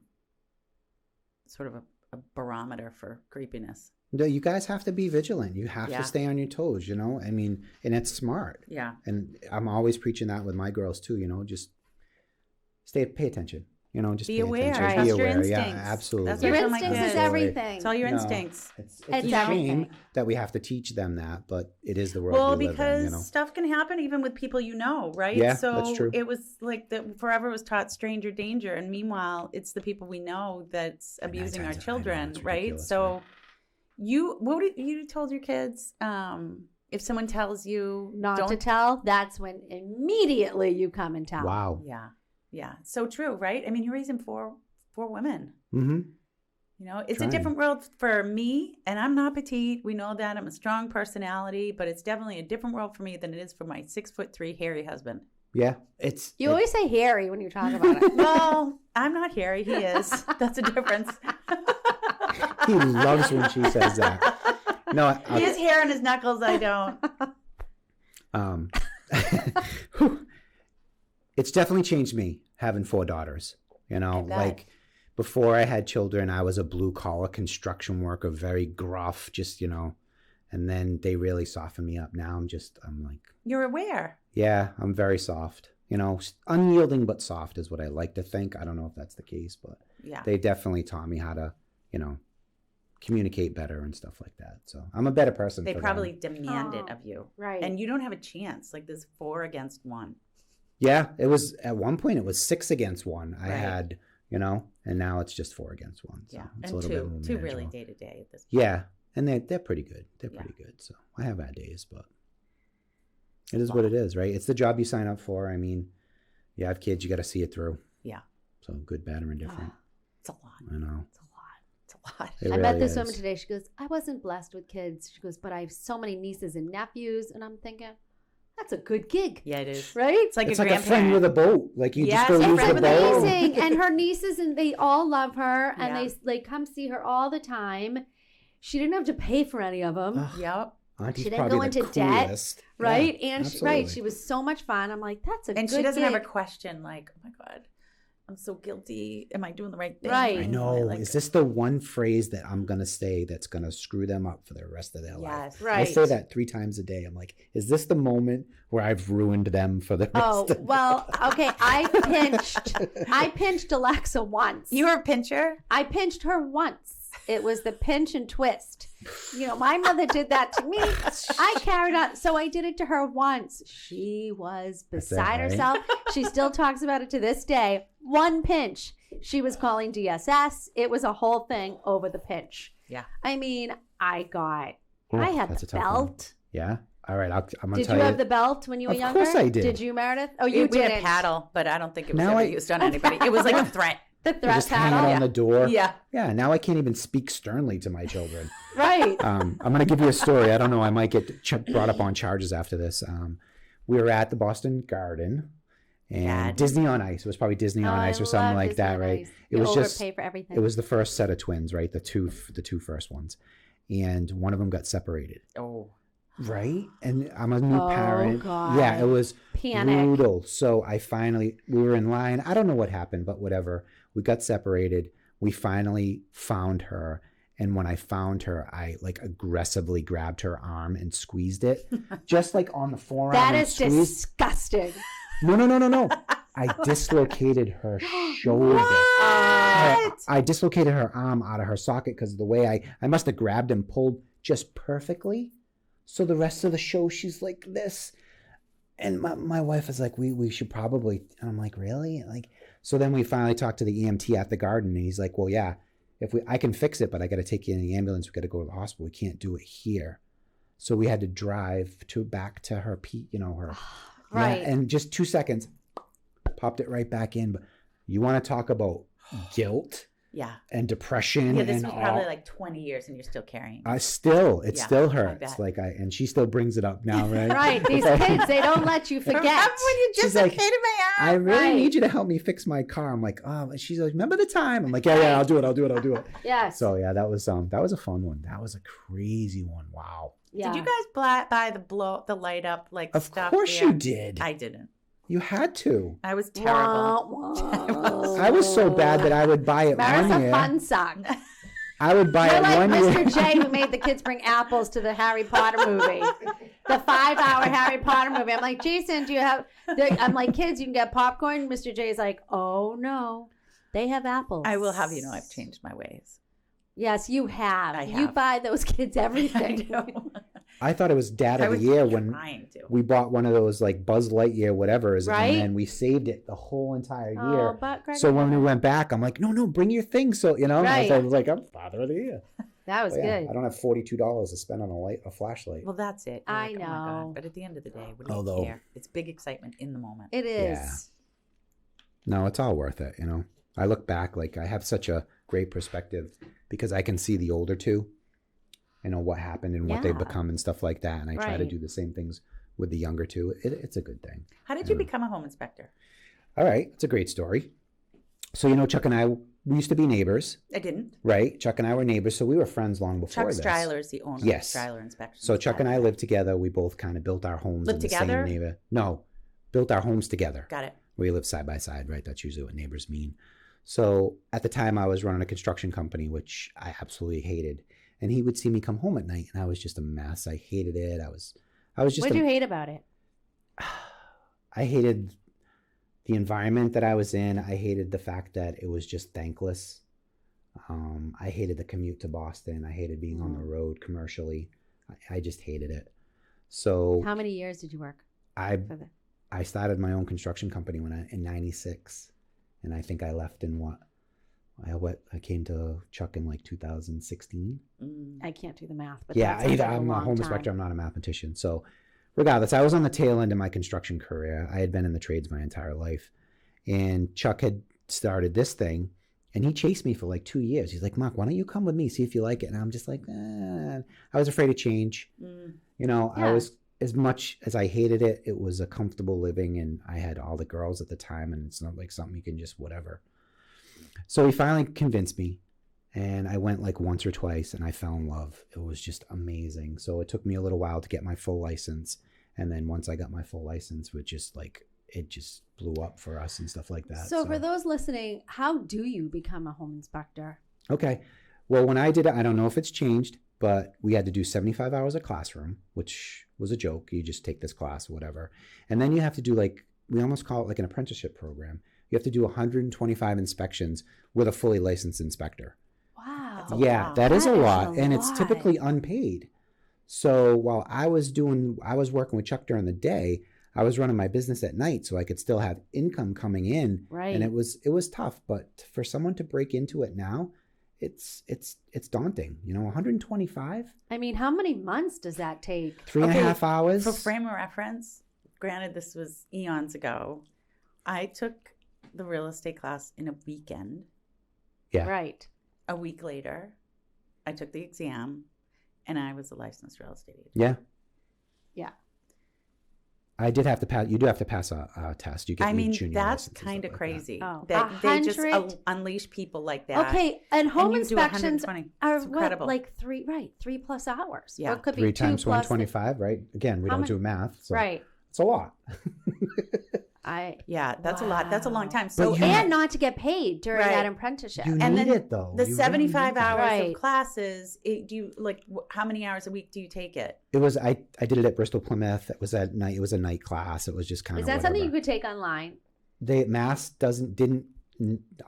sort of a barometer for creepiness. No, you guys have to be vigilant. You have Yeah. to stay on your toes, you know? I mean, and it's smart. Yeah. And I'm always preaching that with my girls too, you know, just pay attention, you know, just Be pay aware. attention. Right. Be Trust your aware. Yeah, instincts. absolutely. That's what Your I tell my instincts is kids. everything. It's all your No, instincts. It's It's a shame everything. that we have to teach them that, but it is the world Well, we live because in, you know. stuff can happen even with people you know, right? Yeah, so that's true. it was like forever was taught stranger danger, and meanwhile, it's the people we know that's And abusing our nine times out of children, 10, it's right? ridiculous, So right? you told your kids if someone tells you Not don't, to tell, that's when immediately you come and tell. Wow. yeah, Yeah. So true, right? I mean, you're raising four women. Mm-hmm. You know, it's Trying. a different world for me, and I'm not petite. We know that. I'm a strong personality, but it's definitely a different world for me than it is for my 6'3" hairy husband. Yeah, You always say hairy when you talk about it. Well, I'm not hairy. He is. That's a difference. He loves when she says that. No, He has hair on his knuckles. I don't. It's definitely changed me having 4 daughters. You know, like before I had children, I was a blue collar construction worker, very gruff, just, you know, and then they really softened me up. Now I'm like, You're aware. yeah, I'm very soft. You know, unyielding but soft is what I like to think. I don't know if that's the case, but Yeah. they definitely taught me how to, you know, communicate better and stuff like that. So I'm a better person. They for probably them. demand it of you. Right. And you don't have a chance. Like there's 4 against 1. Yeah, it was at one point it was 6 against 1. I Right. had, you know, and now it's just 4 against 1. So Yeah. it's And a little bit more two really manageable. day to day at this point. Yeah, and they're pretty good. They're Yeah. pretty good. So I have bad days, but it is what it is, right? It's the job you sign up for. I mean, you have kids, you got to see it through. Yeah. So good, bad, or indifferent. It's a lot. I know. It's a lot. It's a lot. It I really met this is. woman today. She goes, I wasn't blessed with kids. She goes, but I have so many nieces and nephews. And I'm thinking, that's a good gig. Yeah, it is. Right? It's like It's a like a friend grandparent. with a boat. Like you Yes, just go a use friend the with a boat. boat. Amazing. And her nieces, and they all love her. And Yeah. they come see her all the time. She didn't have to pay for any of them. Yep. Auntie's She didn't probably go the into debt, coolest. right? Yeah, and absolutely. she was so much fun. I'm like, that's a And good she doesn't gig. have a question like, oh my God, I'm so guilty. Am I doing the right thing? Right. I know. Like, Is this the one phrase that I'm going to say that's going to screw them up for the rest of their life? Yes. Right. I say that 3 times a day. I'm like, is this the moment where I've ruined them for the rest Oh, of well, okay. I pinched Alexa once. You were a pincher? I pinched her once. It was the pinch and twist. You know, my mother did that to me. I carried on. So I did it to her once. She was beside right? herself. She still talks about it to this day. One pinch. She was calling DSS. It was a whole thing over the pinch. Yeah. I mean, I had that's the a tough one. belt. Yeah. All right. I'm going to Did tell you have the belt when you were Of younger? course I did. Did you, Meredith? Oh, you We had didn't. a paddle, but I don't think it was Now ever I- used on anybody. It was like a threat. The You threat just hang it paddle. on the door. Yeah. Yeah. Now I can't even speak sternly to my children. Right. I'm going to give you a story. I don't know. I might get brought up on charges after this. We were at the Boston Garden and Dad. Disney on Ice. It was probably Disney on Oh, Ice I or something love like Disney that, on right? Ice. It You was just overpay for everything. It was the first set of twins, right? The two first ones, and one of them got separated. Oh. Right? And I'm a new Oh, parent. God. Yeah, it was Panic. brutal. So we were in line. I don't know what happened, but whatever. We got separated. We finally found her. And when I found her, I like aggressively grabbed her arm and squeezed it. Just like on the forearm. That and is squeezed. disgusting. No. I dislocated her shoulder. I dislocated her arm out of her socket because of the way I must have grabbed and pulled just perfectly. So the rest of the show, she's like this. And my wife is like, we should probably, and I'm like, really? Like, so then we finally talked to the EMT at the garden and he's like, well, yeah, I can fix it, but I got to take you in the ambulance. We got to go to the hospital. We can't do it here. So we had to drive back to her, her. Right. Yeah, and just 2 seconds, popped it right back in. But you want to talk about guilt Yeah. and depression Yeah, this and was all. probably like 20 years and you're still carrying. It still Yeah, still I hurts. bet. And she still brings it up now, right? Right. These kids, they don't let you forget. Remember when you She's like, dislocated my arm? I really Right. need you to help me fix my car. I'm like, oh, and she's like, remember the time? I'm like, yeah, I'll do it. Yes. So yeah, that was a fun one. That was a crazy one. Wow. Yeah. Did you guys buy the light up like Of stuff? course there? you did. I didn't. You had to. I was terrible. Wah, I was so bad that I would buy it Meredith's one a year. fun sock. I would buy You're it like one Mr. year. J who made the kids bring apples to the Harry Potter movie. The 5-hour Harry Potter movie. I'm like, Jason, do you have... I'm like, kids, you can get popcorn. Mr. J is like, oh, no. They have apples. I will have you know I've changed my ways. Yes, you have. I You have. buy those kids everything. I thought it was Dad I of the was Year when trying to. we bought one of those like Buzz Lightyear whatever's, Right? and then we saved it the whole entire Oh, year. but Greg, So when we went back, I'm like, no, bring your thing. So Right. I was like, I'm Father of the Year. that was But yeah, good. I don't have $42 to spend on a flashlight. Well, that's it. You're I like, oh my know. God. But at the end of the day, what do Although- you care? It's big excitement in the moment. It is. No, it's all worth it. I look back, like I have such a great perspective because I can see the older two, what happened and what they've become and stuff like that. And I try to do the same things with the younger two. It's a good thing. How did you become a home inspector? All right. It's a great story. So, Chuck and I, we used to be neighbors. I didn't. Right. Chuck and I were neighbors. So we were friends long before Chuck this. Striler is the owner of Striler Inspection. So Chuck and I lived together. We both kind of built our homes in the same neighborhood. No, built our homes together. Got it. We lived side by side, right? That's usually what neighbors mean. So at the time I was running a construction company, which I absolutely hated. And he would see me come home at night and I was just a mess. I hated it. I was just What did you hate about it? I hated the environment that I was in. I hated the fact that it was just thankless. I hated the commute to Boston. I hated being on the road commercially. I just hated it. So how many years did you work? I started my own construction company in 96. And I think I left in I came to Chuck in like 2016. I can't do the math, but yeah, I'm a home inspector. I'm not a mathematician. So regardless, I was on the tail end of my construction career. I had been in the trades my entire life. And Chuck had started this thing and he chased me for like 2 years. He's like, Marc, why don't you come with me, see if you like it? And I'm just like, I was afraid of change. I was, as much as I hated it, it was a comfortable living and I had all the girls at the time and it's not like something you can just whatever. So he finally convinced me and I went like once or twice and I fell in love. It was just amazing. So it took me a little while to get my full license. And then once I got my full license, it just blew up for us and stuff like that. So for those listening, how do you become a home inspector? Okay. Well, when I did it, I don't know if it's changed, but we had to do 75 hours of classroom, which was a joke. You just take this class, whatever. And then you have to do we almost call it like an apprenticeship program. You have to do 125 inspections with a fully licensed inspector. Wow. Yeah, that is a lot. And it's typically unpaid. So while I was working with Chuck during the day, I was running my business at night so I could still have income coming in. Right. And it was tough. But for someone to break into it now, it's daunting. 125. I mean, how many months does that take? 3.5 hours. For frame of reference, granted this was eons ago, I took the real estate class in a weekend. Yeah. Right. A week later, I took the exam and I was a licensed real estate agent. Yeah. Yeah. I did have to pass. You do have to pass a test. You get junior that's license kind of like crazy. Oh. That they just unleash people like that. Okay, and home you inspections do 120. are It's incredible. like 3+ hours. Yeah. Or it could be 3 2 times plus 125, right? Again, we don't do math. So right. It's a lot. That's a lot. That's a long time. But So and not to get paid during Right. that apprenticeship. You And need then it though. the You 75 really need it. hours Right. of classes, how many hours a week do you take it? It was I did it at Bristol Plymouth. It was at night. It was a night class. It was just kind of. Is that something you could take online? Mass didn't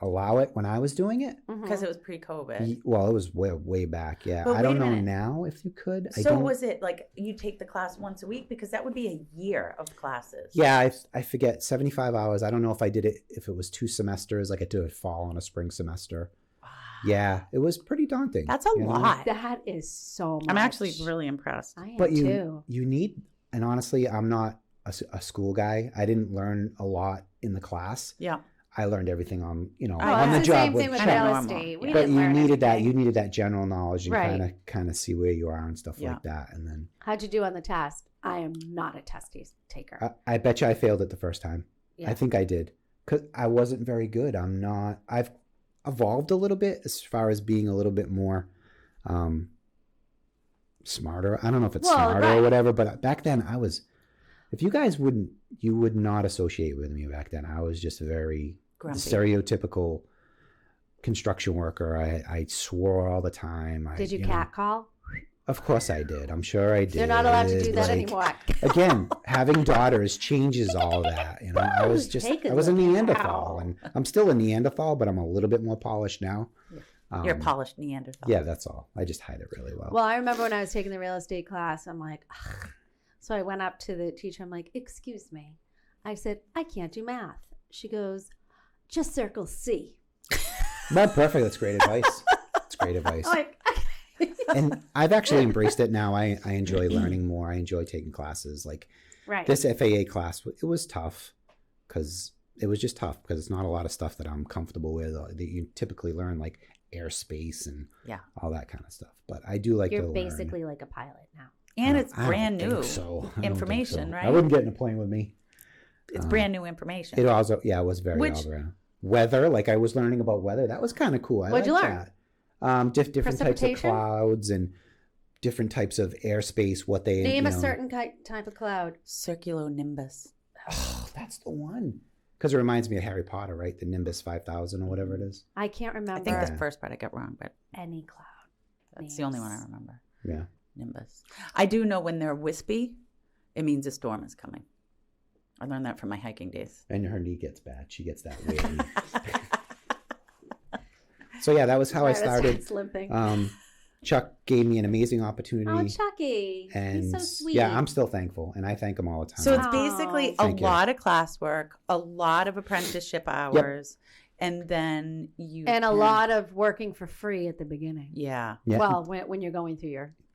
allow it when I was doing it. Because it was pre-COVID. Well, it was way back. Yeah, But I don't wait a know minute. now if you could. So was it like you take the class once a week? Because that would be a year of classes. Yeah, I forget 75 hours. I don't know if I did it if it was 2 semesters, like I did a fall and a spring semester. Wow. Yeah, it was pretty daunting. That's a lot. That is so much. I'm actually really impressed. I am But too. you need, and honestly, I'm not a school guy. I didn't learn a lot in the class. Yeah. I learned everything on Well, on the it's job. same thing with kind of real normal. estate. We Yeah. But didn't you learn needed that. anything. You needed that general knowledge and Right. kind of see where you are and stuff Yeah. like that. And then How'd you do on the test? I am not a test taker. I bet you I failed it the first time. Yeah. I think I did because I wasn't very good. I've evolved a little bit as far as being a little bit more smarter. I don't know if it's smarter or whatever, but back then I was. If you guys you would not associate with me back then. I was just very Grumpy. stereotypical construction worker. I swore all the time. Did you catcall? Of course I did. I'm sure I did. You're not allowed to do that anymore. Again, having daughters changes all that. I was a Neanderthal, and I'm still a Neanderthal, but I'm a little bit more polished now. You're a polished Neanderthal. Yeah, that's all. I just hide it really well. Well, I remember when I was taking the real estate class, I'm like, ugh. So I went up to the teacher. I'm like, excuse me. I said, I can't do math. She goes, just circle C. Not perfect. That's great advice. That's great advice. Like, And I've actually embraced it now. I enjoy learning more. I enjoy taking classes. Like right. this FAA class, it was tough because it was just tough because it's not a lot of stuff that I'm comfortable with that you typically learn, like airspace and all that kind of stuff. But I do like to You're learn. basically like a pilot now. And it's I don't brand think new so. I don't information, think so. right? I wouldn't get in a plane with me. It's brand new information. It also, it was very all around. Weather, like I was learning about weather. That was kind of cool. What'd you learn? That. Different types of clouds and different types of airspace. What they name a certain type of cloud. Circulonimbus. Oh, that's the one. Because it reminds me of Harry Potter, right? The Nimbus 5000 or whatever it is. I can't remember. I think the first part I got wrong, but any cloud. That's the only one I remember. Yeah. Nimbus. I do know when they're wispy, it means a storm is coming. I learned that from my hiking days. And her knee gets bad. She gets that wavy. So yeah, that was how I started. Chuck gave me an amazing opportunity. Oh, Chucky. And he's so sweet. Yeah, I'm still thankful. And I thank him all the time. So it's basically lot of classwork, a lot of apprenticeship hours, and then a lot of working for free at the beginning. Yeah. Well, when you're going through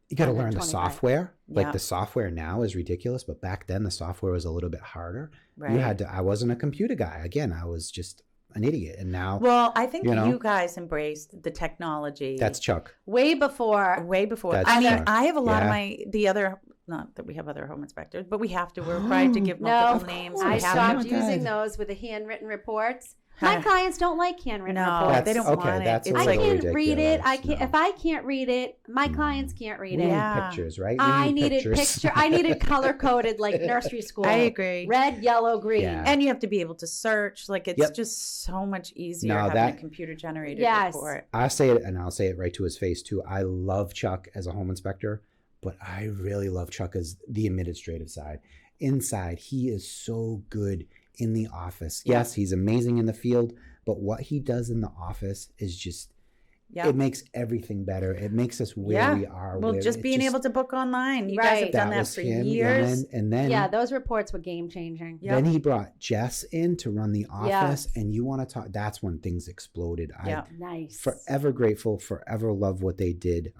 you got to learn the software. Like the software now is ridiculous, but back then the software was a little bit harder. Right. I wasn't a computer guy. Again, I was just an idiot. And now, well, I think you guys embraced the technology. That's Chuck. Way before. That's I mean, Chuck. I have a lot of not that we have other home inspectors, but we have to. We're required to give multiple names. I stopped using those with the handwritten reports. My clients don't like handwritten reports. They don't want it. That's it's a I can't ridiculous. read it. I can't. If I can't read it, my clients can't read it. We need pictures, right? I needed picture. I needed color coded like nursery school. I agree. Red, yellow, green. Yeah. And you have to be able to search. Like it's just so much easier having a computer generated report. I say it, and I'll say it right to his face too. I love Chuck as a home inspector, but I really love Chuck as the administrative side. Inside, he is so good in the office. Yeah. Yes, he's amazing in the field, but what he does in the office is just, it makes everything better. It makes us where we are. Well, just being able to book online. You guys have done that for years. And then those reports were game changing. Then he brought Jess in to run the office, and you want to talk, that's when things exploded. Nice. Forever grateful, forever love what they did.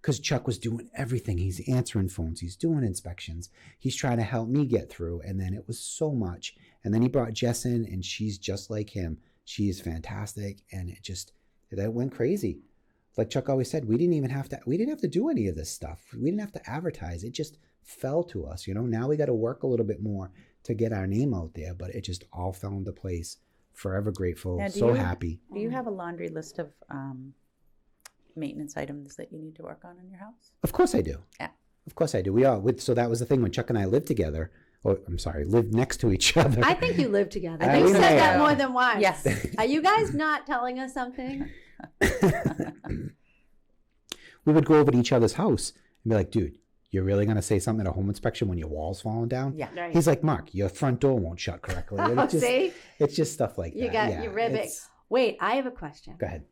Because Chuck was doing everything. He's answering phones. He's doing inspections. He's trying to help me get through. And then it was so much. And then he brought Jess in, and she's just like him. She is fantastic. And that went crazy. Like Chuck always said, we didn't have to do any of this stuff. We didn't have to advertise. It just fell to us. Now we got to work a little bit more to get our name out there. But it just all fell into place. Forever grateful. So happy. Do you have a laundry list of maintenance items that you need to work on in your house? Of course I do. Yeah. Of course I do. We all so that was the thing when Chuck and I lived together. Lived next to each other. I think you live together. I think you said that more than once. Yes. Are you guys not telling us something? We would go over to each other's house and be like, dude, you're really going to say something at a home inspection when your wall's falling down? Yeah. Right. He's like, Mark, your front door won't shut correctly. See? It's just stuff like that. You got your ribbing. Wait, I have a question. Go ahead.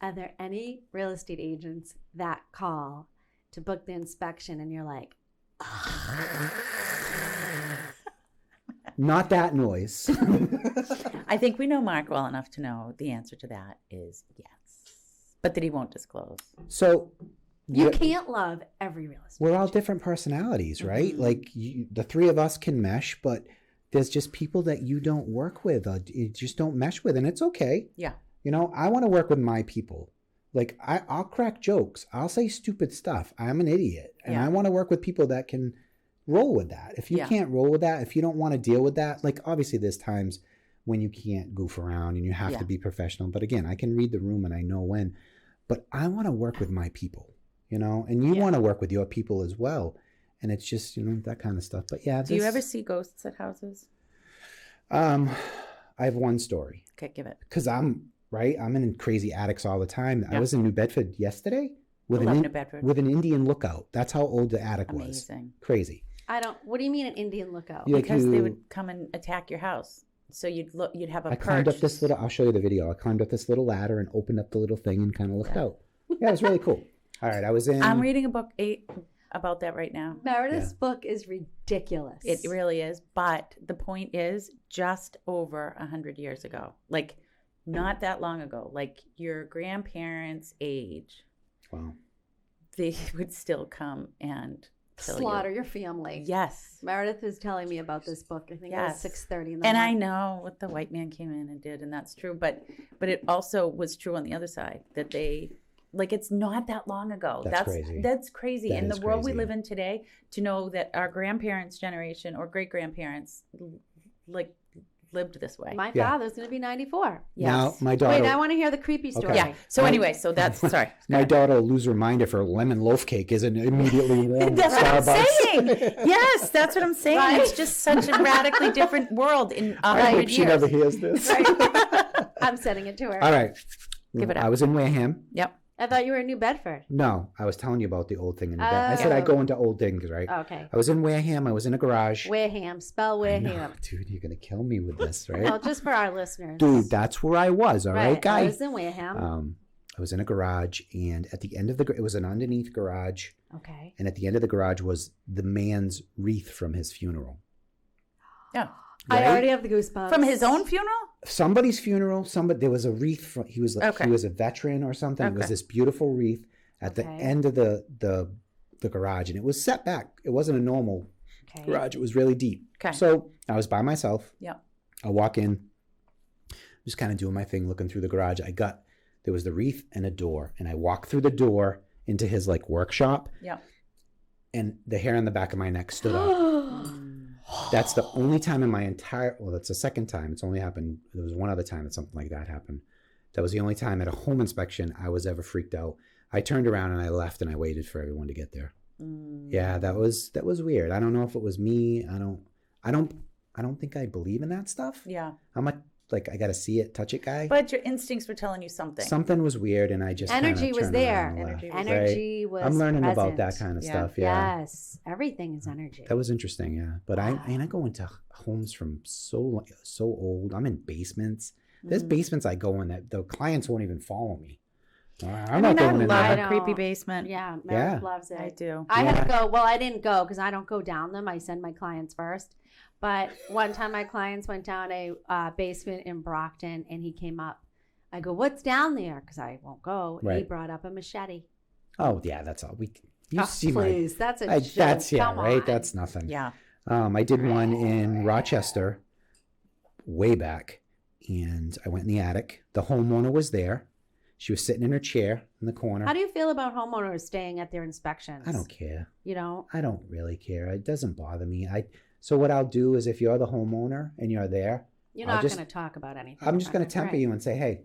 Are there any real estate agents that call to book the inspection and you're like, not that noise. I think we know Mark well enough to know the answer to that is yes, but that he won't disclose. So you can't love every real estate We're all agent. different personalities, right? Mm-hmm. Like the three of us can mesh, but there's just people that you don't work with, you just don't mesh with, and it's okay. Yeah. I want to work with my people. Like I'll crack jokes. I'll say stupid stuff. I'm an idiot. And I want to work with people that can roll with that. If you can't roll with that, if you don't want to deal with that, like obviously there's times when you can't goof around and you have to be professional. But again, I can read the room and I know when. But I want to work with my people, and you want to work with your people as well. And it's just, that kind of stuff. But yeah. Do you ever see ghosts at houses? I have one story. Okay, give it. Because I'm in crazy attics all the time. I was in New Bedford yesterday with an Indian lookout. That's how old the attic was. Amazing. Crazy. What do you mean an Indian lookout? Because they would come and attack your house. So you'd have a perch. Climbed up this I'll show you the video. I climbed up this little ladder and opened up the little thing and kind of looked out. Yeah, it was really cool. All right, I'm reading a book about that right now. Meredith's book is ridiculous. It really is. But the point is, just over 100 years ago, like not that long ago, like your grandparents' age, wow, they would still come and Slaughter your family. Yes. Meredith is telling me about this book. I think it was 6:30 in the And morning. I know what the white man came in and did, and that's true. But it also was true on the other side that they, like, it's not that long ago. That's crazy. That's crazy. That In the is world we crazy. live in today, to know that our grandparents' generation or great grandparents, like, lived this way. My Yeah. father's going to be 94. Now, Yes. my daughter. Wait, I want to hear the creepy story. Yeah. So anyway, so that's sorry. My daughter will lose her mind if her lemon loaf cake isn't immediately warm at That's what I'm Starbucks. saying. Yes, that's what I'm saying. Right? It's just such a radically different world in I 100 hope she years. never hears this. I'm sending it to her. All right. Give it up. I was in Wareham. Yep. I thought you were in New Bedford. No, I was telling you about the old thing in the bed. I said Oh. I go into old things, right? Okay. I was in Wareham. I was in a garage. Wareham. Spell I know, Wareham. dude, you're gonna kill me with this, right? Well, just for our listeners. Dude, that's where I was. All right, I guy. was in Wareham. I was in a garage, and at the end of the it was an underneath garage, Okay. and at the end of the garage was the man's wreath from his funeral. Yeah. I Right? already have the goosebumps. From his own funeral? Somebody's funeral. There was a wreath. He was like Okay. he was a veteran or something. It was Okay. this beautiful wreath at the Okay. end of the garage, and it was set back. It wasn't a normal Okay. garage. It was really deep. Okay. So I was by myself. Yeah. I walk in, just kind of doing my thing, looking through the garage. There was the wreath and a door, and I walked through the door into his like workshop, Yeah. and the hair on the back of my neck stood up. That's the only time in my that's the second time. It's only happened. There was one other time that something like that happened. That was the only time at a home inspection I was ever freaked out. I turned around and I left, and I waited for everyone to get there. Yeah, that was weird. I don't know if it was me. I don't think I believe in that stuff. Yeah. I'm like I got to see it, touch it guy. But your instincts were telling you something. Something was weird, and I just Energy kinda was turned there. around and left, Energy was I'm learning about present. that kind of Yeah. stuff. Yeah. Yes. Everything is energy. That was interesting, yeah. But I go into homes from so old. I'm in basements. There's basements I go in that the clients won't even follow me. I'm not going I in love there. know. a creepy basement. Yeah. Meredith Yeah. loves it. I do. I had to go. Well, I didn't go because I don't go down them. I send my clients first. But one time my clients went down a basement in Brockton and he came up. I go, what's down there? Because I won't go. He Right. brought up a machete. Oh yeah, that's all. You Oh, see please. That's a joke. that's yeah, Come right. on. That's nothing. Yeah. I did one in Rochester, way back, and I went in the attic. The homeowner was there. She was sitting in her chair in the corner. How do you feel about homeowners staying at their inspections? I don't care. You know? I don't really care. It doesn't bother me. So what I'll do is if you're the homeowner and you're there, You're I'll not just- going to talk about anything. I'm just about going it, to temper right. you and say, hey,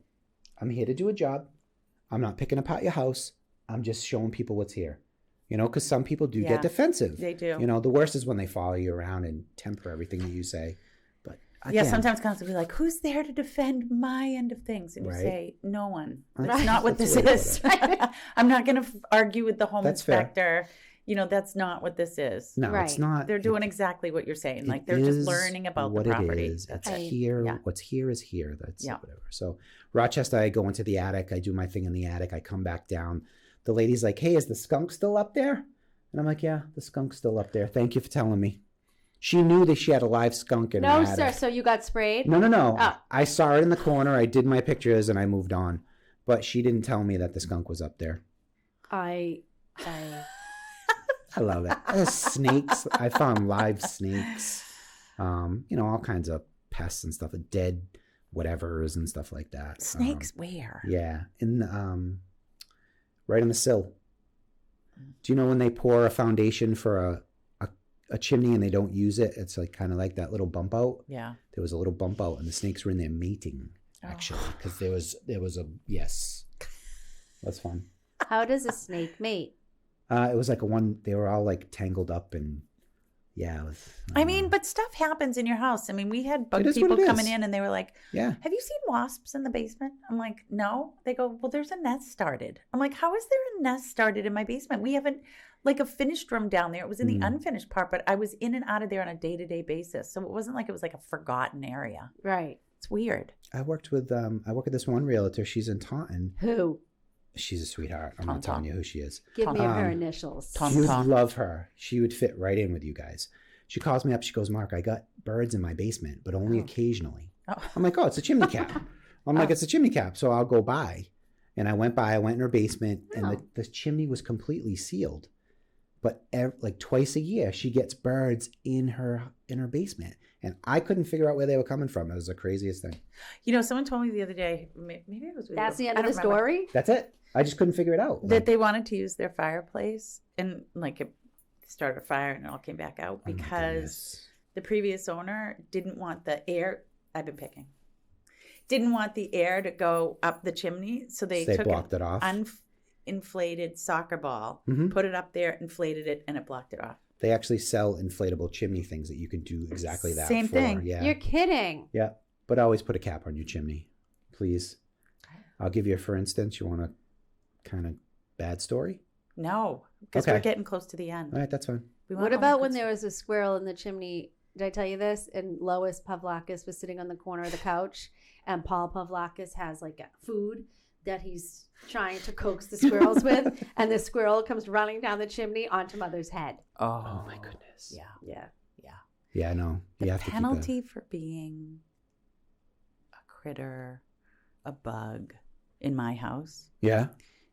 I'm here to do a job. I'm not picking apart your house. I'm just showing people what's here. You know, because some people do Yeah, get defensive. they do. You know, the worst is when they follow you around and temper everything that you say. But Yeah, again, sometimes clients will be like, who's there to defend my end of things? And you Right. say, no one. Right. That's not what That's this the way to is. I'm not going to argue with the home That's fair. inspector. You know, that's not what this is. No, Right. it's not. They're doing exactly what you're saying. It Like, they're just is learning about what the property. It is. That's It's it. here. Yeah. What's here is here. That's Yeah. whatever. So Rochester, I go into the attic. I do my thing in the attic. I come back down. The lady's like, hey, is the skunk still up there? And I'm like, yeah, the skunk's still up there. Thank you for telling me. She knew that she had a live skunk in her No, attic. sir. So you got sprayed? No. Oh. I saw it in the corner. I did my pictures and I moved on. But she didn't tell me that the skunk was up there. I I love it. There's snakes. I found live snakes. All kinds of pests and stuff, dead whatevers and stuff like that. Snakes where? Yeah, right on the sill. Do you know when they pour a foundation for a chimney and they don't use it? It's like kind of like that little bump out. Yeah. There was a little bump out, and the snakes were in there mating actually because there was a yes. That's fun. How does a snake mate? It was like they were all like tangled up and yeah. It was, I mean, but stuff happens in your house. I mean, we had bug It is what people it coming is. in and they were like, yeah. have you seen wasps in the basement? I'm like, no. They go, well, there's a nest started. I'm like, how is there a nest started in my basement? We haven't like a finished room down there. It was in the unfinished part, but I was in and out of there on a day-to-day basis. So it wasn't like it was like a forgotten area. Right. It's weird. I work with this one realtor. She's in Taunton. Who? She's a sweetheart. I'm not telling you who she is. Give me her initials. Tom. You would Tom. love her. She would fit right in with you guys. She calls me up. She goes, Mark, I got birds in my basement, but only occasionally. Oh. I'm like, oh, it's a chimney cap. I'm like, it's a chimney cap. So I'll go by. And I went in her basement and the chimney was completely sealed. but like twice a year she gets birds in her basement, and I couldn't figure out where they were coming from. It was the craziest thing. Someone told me the other day, maybe it was with That's you. the end of the story? That's it. I just couldn't figure it out. That they wanted to use their fireplace, and like it started a fire and it all came back out because the previous owner didn't want the air. I've been picking. Didn't want the air to go up the chimney, so they took blocked it off. Inflated soccer ball, put it up there, inflated it, and it blocked it off. They actually sell inflatable chimney things that you can do exactly that. Same thing. Yeah. You're kidding. Yeah, but always put a cap on your chimney, please. I'll give you, for instance, you want a kind of bad story? No, because we're getting close to the end. All right, that's fine. What about when there was a squirrel in the chimney? Did I tell you this? And Lois Pavlakis was sitting on the corner of the couch, and Paul Pavlakis has like food that he's trying to coax the squirrels with, and the squirrel comes running down the chimney onto Mother's head. Oh my goodness. Yeah. Yeah, I know. You have to keep penalty for being a critter, a bug in my house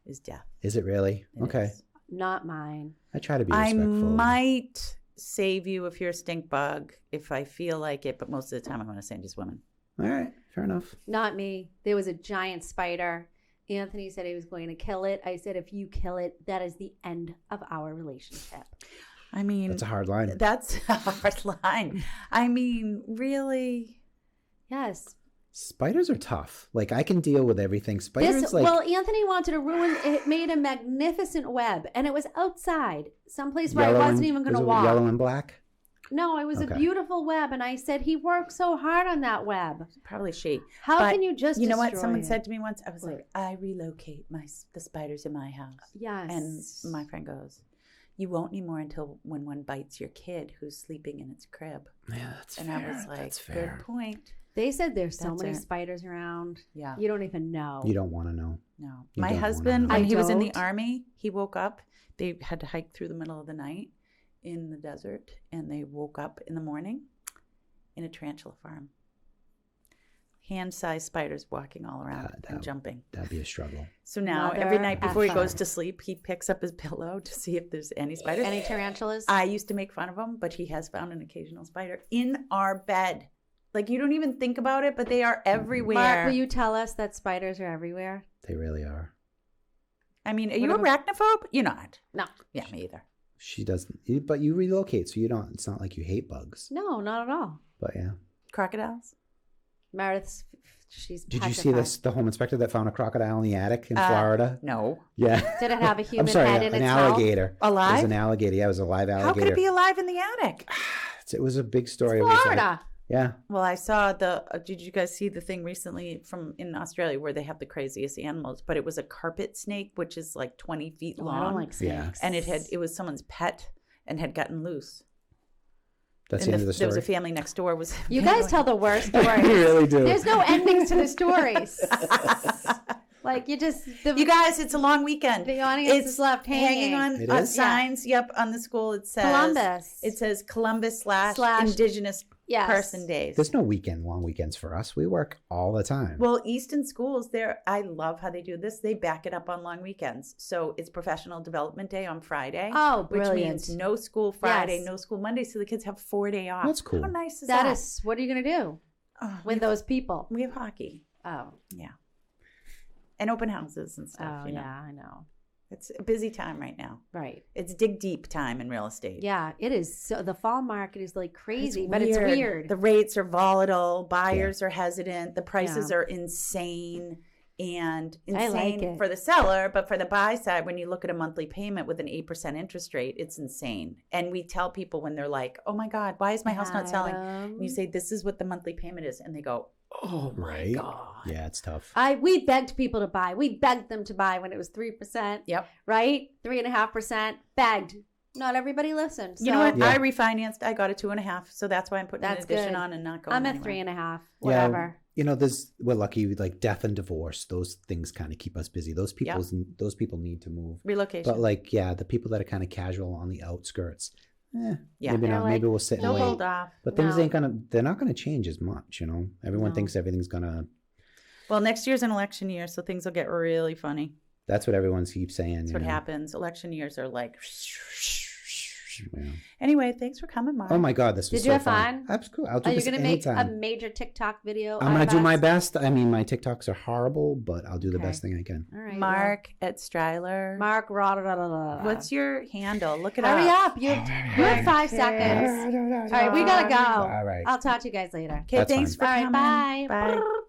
is death. Is it really? Okay. Is. Not mine. I try to be respectful. I might save you if you're a stink bug if I feel like it, but most of the time I'm going to send you swimming. All right, fair enough. Not me. There was a giant spider. Anthony said he was going to kill it. I said, if you kill it, that is the end of our relationship. I mean, that's a hard line. That's a hard line. I mean, really? Yes. Spiders are tough. Like, I can deal with everything. Spiders, well, Anthony wanted to ruin it. Made a magnificent web, and it was outside, someplace where I wasn't even going to walk. Yellow and black? No, it was a beautiful web, and I said, he worked so hard on that web. Probably she. How can you just You know what destroy someone it? said to me once? I was like, I relocate the spiders in my house. Yes. And my friend goes, you won't anymore until when one bites your kid who's sleeping in its crib. Yeah, that's and fair. I was like, that's fair. Good point. They said there's so many spiders around. Yeah. You don't even know. You don't want to know. No. You My don't husband, wanna know. when he was in the don't. army, he woke up. They had to hike through the middle of the night in the desert, and they woke up in the morning in a tarantula farm. Hand-sized spiders walking all around and jumping. That'd be a struggle. So now Mother every night before he effer. goes to sleep, he picks up his pillow to see if there's any spiders. Any tarantulas? I used to make fun of him, but he has found an occasional spider in our bed. Like, you don't even think about it, but they are everywhere. Mark, will you tell us that spiders are everywhere? They really are. I mean, are you arachnophobe? You're not. No. Yeah, me either. She doesn't. But you relocate, so you don't. It's not like you hate bugs. No, not at all. But yeah. Crocodiles? Meredith's, she's Did you see this? The home inspector that found a crocodile in the attic in Florida? No. Yeah. Did it have a human I'm sorry, head in an its alligator. Alive? It was an alligator. Yeah, it was a live alligator. How could it be alive in the attic? It was a big story. mouth? It was like- Florida. yeah. Well, I saw did you guys see the thing recently in Australia where they have the craziest animals? But it was a carpet snake, which is like 20 feet long. I don't like snakes. And it was someone's pet and had gotten loose. That's And the end of the there story. was a family next door. You guys tell the worst stories. You really do. There's no endings to the stories. Like, you just... You guys, it's a long weekend. The audience It's is left hanging. on It on is? signs. Yep, on the school it says Columbus. It says Columbus slash Indigenous Yes. Person Days. There's no long weekends for us. We work all the time. Well, Easton schools, I love how they do this. They back it up on long weekends. So it's Professional Development Day on Friday. Oh, which brilliant. means no school Friday, Yes. no school Monday. So the kids have 4 day off. That's cool. How nice is that? That is... What are you going to do with those people? We have hockey. Oh. Yeah. And open houses and stuff. Oh, you know. yeah, I know. It's a busy time right now. Right. It's dig deep time in real estate. Yeah, it is. So the fall market is like crazy, but it's weird. The rates are volatile. Buyers are hesitant. The prices Yeah. are insane. And I like insane it. for the seller, but for the buy side, when you look at a monthly payment with an 8% interest rate, it's insane. And we tell people when they're like, "Oh my God, why is my house not selling?" And you say, "This is what the monthly payment is," and they go, "Oh my God." Yeah, it's tough. We begged people to buy. We begged them to buy when it was 3%. Yep. Right? 3.5%. Begged. Not everybody listened. So You know what? Yeah. I refinanced. I got a 2.5, so that's why I'm putting That's an addition good. on and not going. I'm at anywhere. 3.5. Whatever. Yeah, we're lucky. Like death and divorce, those things kind of keep us busy. Those people need to move. Relocation. But like, yeah, the people that are kind of casual on the outskirts, Yeah. maybe They're not. like, Maybe we'll sit and Don't wait. hold off. But things No. they're not gonna change as much. Everyone thinks everything's gonna. Well, next year's an election year, so things will get really funny. That's what everyone keeps saying. That's what happens. Election years are like much. Yeah. Anyway, thanks for coming, Mark. Oh my God, this was Did you so have fun? That's cool. I'll do Are you this going to make anytime. a major TikTok video? I'm going to do my best. I mean, my TikToks are horrible, but I'll do the best thing I can. All right. Mark at Striler. Mark. What's your handle? Look it Hurry up. up. You have 5 seconds. All right. We got to go. All right. I'll talk to you guys later. Okay, That's thanks fine. for All right. coming. Bye. Bye.